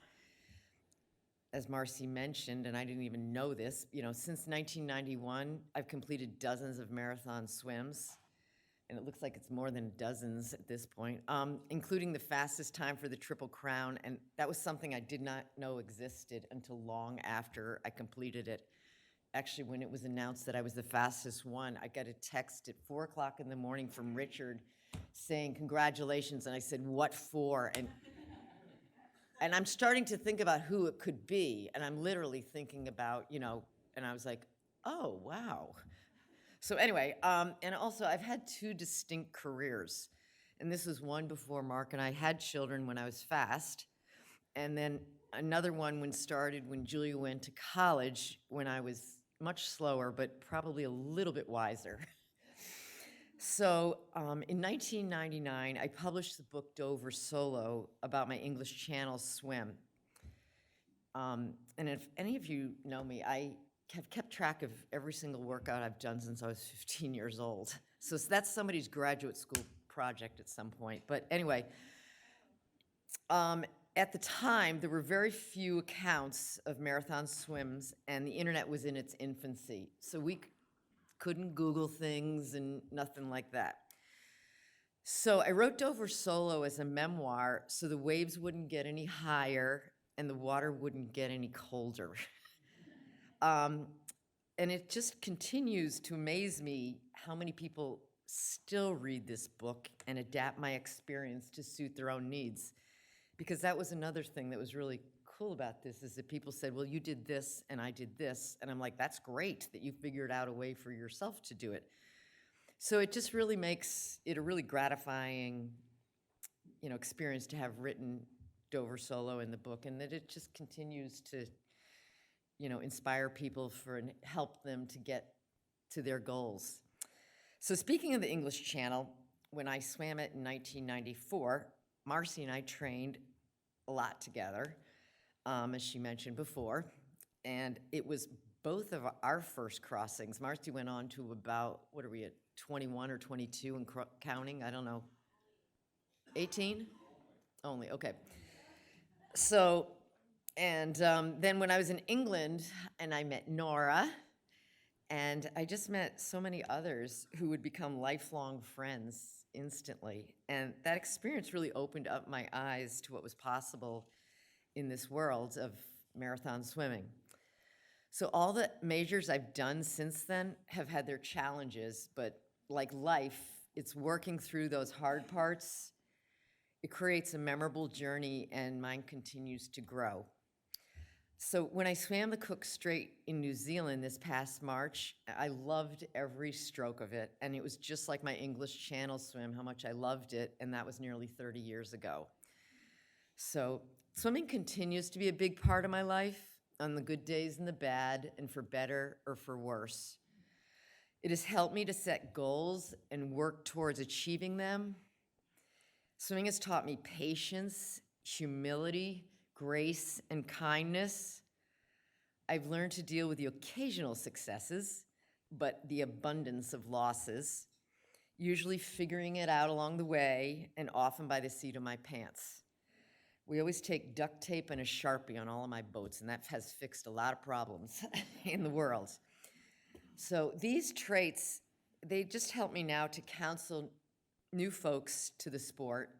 As Marcy mentioned, and I didn't even know this, since 1991, I've completed dozens of marathon swims, and it looks like it's more than dozens at this point, including the fastest time for the Triple Crown, and that was something I did not know existed until long after I completed it. Actually, when it was announced that I was the fastest one, I got a text at 4 o'clock in the morning from Richard saying, "Congratulations," and I said, "What for?" And I'm starting to think about who it could be, and I'm literally thinking about, and I was like, oh, wow. So anyway, and also I've had 2 distinct careers, and this was one before Mark and I had children when I was fast, and then another one started when Julia went to college when I was much slower, but probably a little bit wiser. So in 1999, I published the book Dover Solo about my English Channel swim. And if any of you know me, I have kept track of every single workout I've done since I was 15 years old. So that's somebody's graduate school project at some point. But anyway, at the time, there were very few accounts of marathon swims, and the internet was in its infancy. So we couldn't Google things and nothing like that. So I wrote Dover Solo as a memoir so the waves wouldn't get any higher and the water wouldn't get any colder. And it just continues to amaze me how many people still read this book and adapt my experience to suit their own needs. Because that was another thing that was really cool about this, is that people said, well, you did this and I did this. And I'm like, that's great that you figured out a way for yourself to do it. So it just really makes it a really gratifying, experience to have written Dover Solo in the book, and that it just continues to, inspire people and help them to get to their goals. So speaking of the English Channel, when I swam it in 1994, Marcy and I trained a lot together, as she mentioned before, and it was both of our first crossings. Marcy went on to about, what are we at, 21 or 22 and counting? I don't know. 18? Only, okay. So, and then when I was in England, and I met Nora, and I just met so many others who would become lifelong friends instantly. And that experience really opened up my eyes to what was possible in this world of marathon swimming. So all the majors I've done since then have had their challenges, but like life, it's working through those hard parts. It creates a memorable journey, and mine continues to grow. So when I swam the Cook Strait in New Zealand this past March, I loved every stroke of it, and it was just like my English Channel swim, how much I loved it, and that was nearly 30 years ago. So swimming continues to be a big part of my life, on the good days and the bad, and for better or for worse. It has helped me to set goals and work towards achieving them. Swimming has taught me patience, humility, grace, and kindness. I've learned to deal with the occasional successes, but the abundance of losses, usually figuring it out along the way and often by the seat of my pants. We always take duct tape and a Sharpie on all of my boats, and that has fixed a lot of problems in the world. So these traits, they just help me now to counsel new folks to the sport,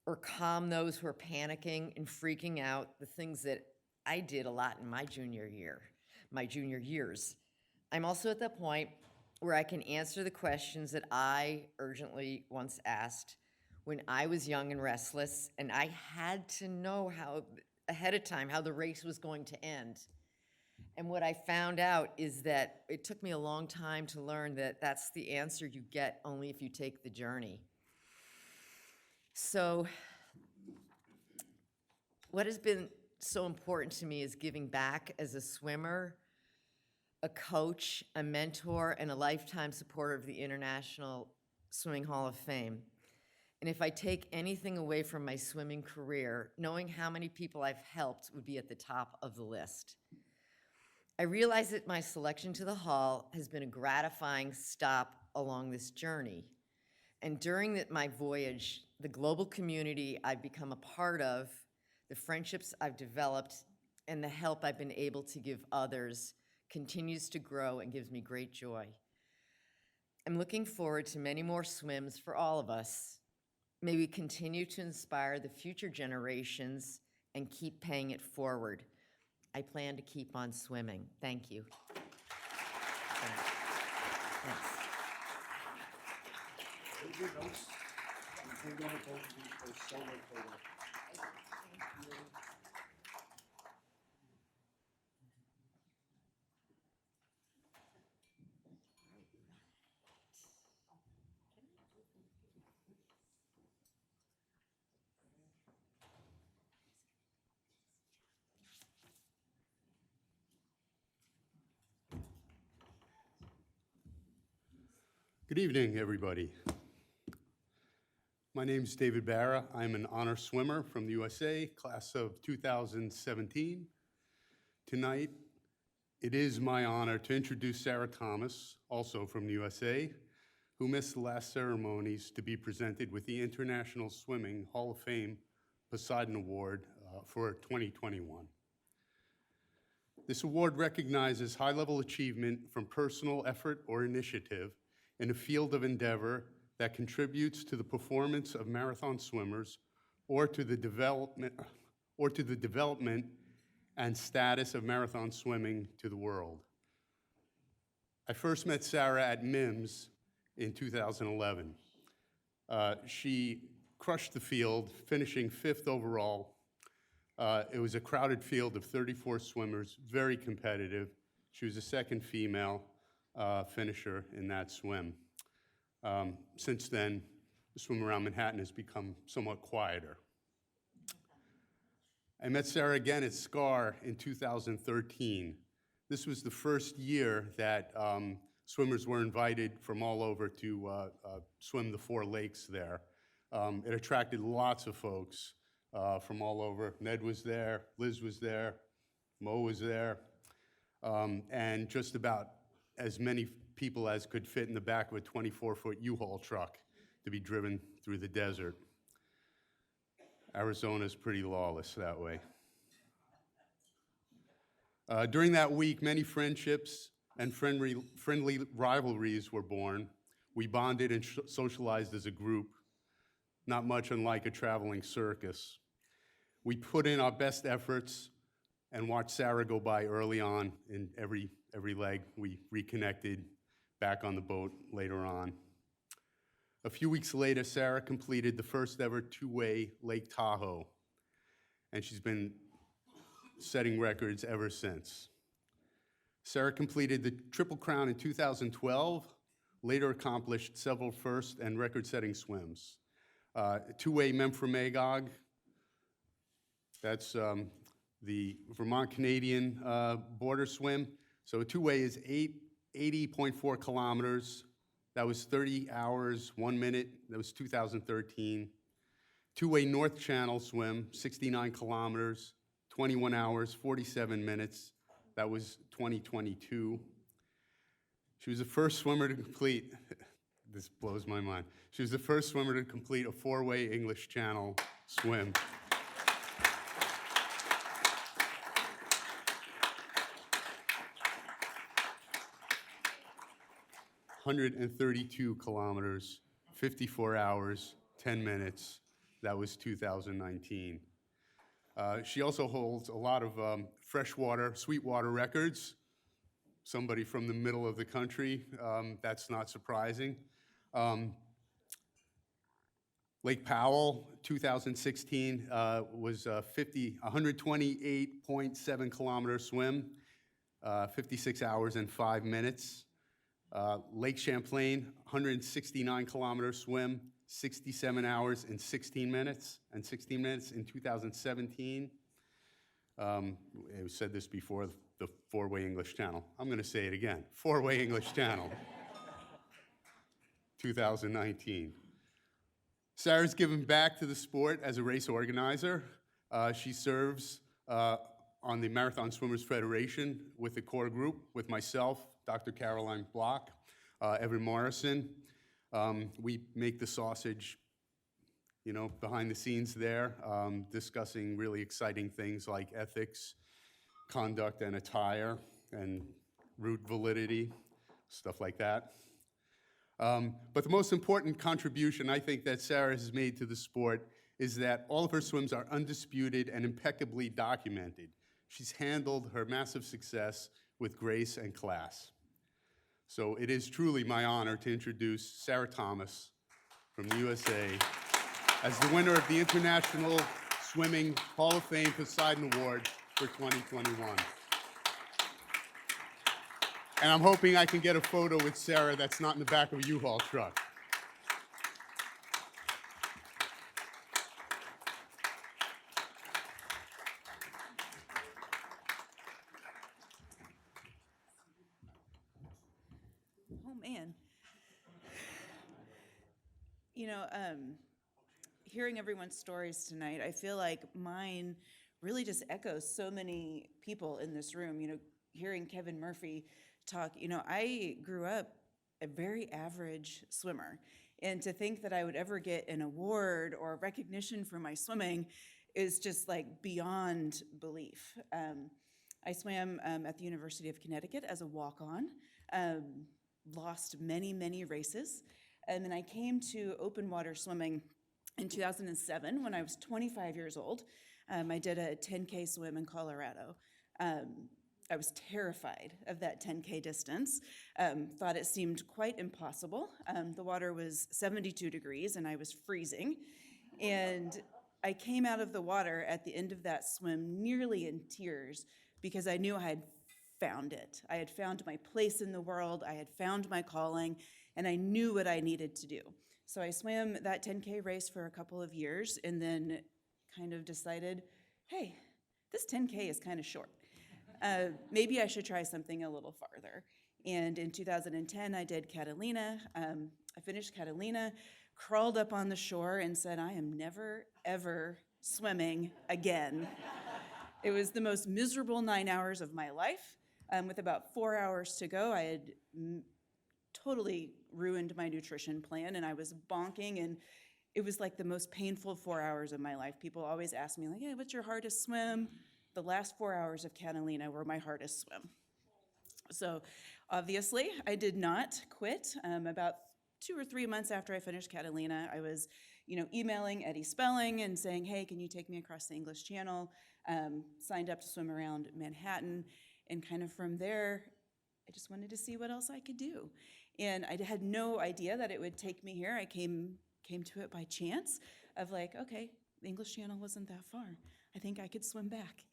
or calm those who are panicking and freaking out, the things that I did a lot in my junior years. I'm also at the point where I can answer the questions that I urgently once asked when I was young and restless, and I had to know ahead of time how the race was going to end. And what I found out is that it took me a long time to learn that that's the answer you get only if you take the journey. So what has been so important to me is giving back as a swimmer, a coach, a mentor, and a lifetime supporter of the International Swimming Hall of Fame. And if I take anything away from my swimming career, knowing how many people I've helped would be at the top of the list. I realize that my selection to the Hall has been a gratifying stop along this journey. And during my voyage, the global community I've become a part of, the friendships I've developed, and the help I've been able to give others continues to grow and gives me great joy. I'm looking forward to many more swims for all of us. May we continue to inspire the future generations and keep paying it forward. I plan to keep on swimming. Thank you. Good evening, everybody. My name is David Barra. I'm an honor swimmer from the USA, class of 2017. Tonight, it is my honor to introduce Sarah Thomas, also from the USA, who missed the last ceremonies to be presented with the International Swimming Hall of Fame Poseidon Award for 2021. This award recognizes high-level achievement from personal effort or initiative in a field of endeavor that contributes to the performance of marathon swimmers or to the development and status of marathon swimming to the world. I first met Sarah at IMSHOF in 2011. She crushed the field, finishing 5th overall. It was a crowded field of 34 swimmers, very competitive. She was the second female finisher in that swim. Since then, the swim around Manhattan has become somewhat quieter. I met Sarah again at SCAR in 2013. This was the first year that Swimmers were invited from all over to swim the 4 lakes there. It attracted lots of folks from all over. Ned was there, Liz was there, Mo was there, and just about as many people as could fit in the back of a 24-foot U-Haul truck to be driven through the desert. Arizona's pretty lawless that way. During that week, many friendships and friendly rivalries were born. We bonded and socialized as a group, not much unlike a traveling circus. We put in our best efforts and watched Sarah go by early on in every leg. We reconnected back on the boat later on. A few weeks later, Sarah completed the first ever 2-way Lake Tahoe, and she's been setting records ever since. Sarah completed the Triple Crown in 2012, later accomplished several first and record-setting swims. 2-way Memphremagog, that's the Vermont-Canadian border swim. So a 2-way is 80.4 kilometers. That was 30 hours, 1 minute. That was 2013. 2-way North Channel swim, 69 kilometers, 21 hours, 47 minutes. That was 2022. She was the first swimmer to complete, this blows my mind. She was the first swimmer to complete a 4-way English Channel swim. $132 kilometers, 54 hours, 10 minutes. That was 2019. She also holds a lot of freshwater, sweetwater records. Somebody from the middle of the country, that's not surprising. Lake Powell, 2016, was a 128.7 kilometer swim, 56 hours and 5 minutes. Lake Champlain, 169 kilometer swim, 67 hours and 16 minutes, in 2017. I said this before, the 4-way English Channel. I'm going to say it again, 4-way English Channel, 2019. Sarah's given back to the sport as a race organizer. She serves on the Marathon Swimmers Federation with the core group, with myself, Dr. Caroline Block, Evan Morrison. We make the sausage, behind the scenes there, discussing really exciting things like ethics, conduct and attire, and route validity, stuff like that. But the most important contribution I think that Sarah has made to the sport is that all of her swims are undisputed and impeccably documented. She's handled her massive success with grace and class. So it is truly my honor to introduce Sarah Thomas from the USA as the winner of the International Swimming Hall of Fame Poseidon Award for 2021. And I'm hoping I can get a photo with Sarah that's not in the back of a U-Haul truck. Oh, man. Hearing everyone's stories tonight, I feel like mine really just echoes so many people in this room. Hearing Kevin Murphy talk, I grew up a very average swimmer. And to think that I would ever get an award or recognition for my swimming is just like beyond belief. I swam at the University of Connecticut as a walk-on, lost many, many races. And then I came to open water swimming in 2007 when I was 25 years old. I did a 10K swim in Colorado. I was terrified of that 10K distance, thought it seemed quite impossible. The water was 72 degrees and I was freezing. And I came out of the water at the end of that swim nearly in tears because I knew I had found it. I had found my place in the world, I had found my calling, and I knew what I needed to do. So I swam that 10K race for a couple of years and then kind of decided, hey, this 10K is kind of short. Maybe I should try something a little farther. And in 2010, I did Catalina. I finished Catalina, crawled up on the shore and said, I am never, ever swimming again. It was the most miserable 9 hours of my life. With about 4 hours to go, I had totally ruined my nutrition plan, and I was bonking, and it was like the most painful 4 hours of my life. People always ask me, like, hey, what's your hardest swim? The last 4 hours of Catalina were my hardest swim. So obviously, I did not quit. About 2 or 3 months after I finished Catalina, I was, emailing Eddie Spelling and saying, hey, can you take me across the English Channel? Signed up to swim around Manhattan, and kind of from there, I just wanted to see what else I could do. And I had no idea that it would take me here. I came to it by chance of like, okay, the English Channel wasn't that far. I think I could swim back.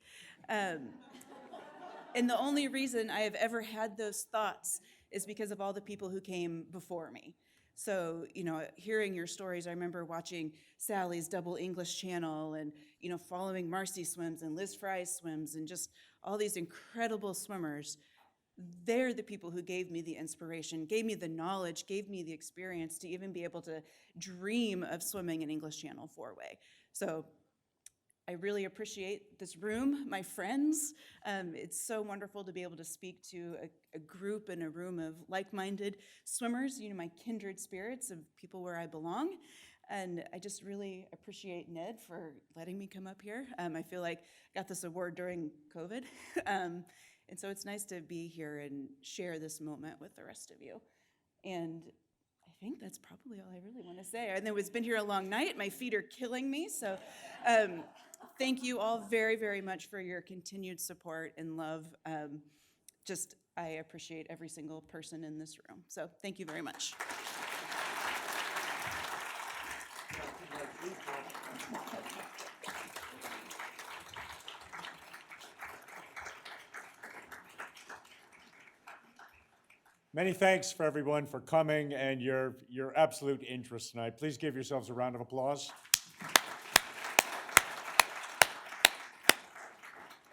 And the only reason I have ever had those thoughts is because of all the people who came before me. So, hearing your stories, I remember watching Sally's Double English Channel and, following Marcy swims and Liz Fry's swims and just all these incredible swimmers. They're the people who gave me the inspiration, gave me the knowledge, gave me the experience to even be able to dream of swimming an English Channel 4-way. So I really appreciate this room, my friends. It's so wonderful to be able to speak to a group and a room of like-minded swimmers, my kindred spirits of people where I belong. And I just really appreciate Ned for letting me come up here. I feel like I got this award during COVID. And so it's nice to be here and share this moment with the rest of you. And I think that's probably all I really want to say. And it's been here a long night. My feet are killing me. So thank you all very, very much for your continued support and love. I appreciate every single person in this room. So thank you very much. Many thanks for everyone for coming and your absolute interest tonight. Please give yourselves a round of applause.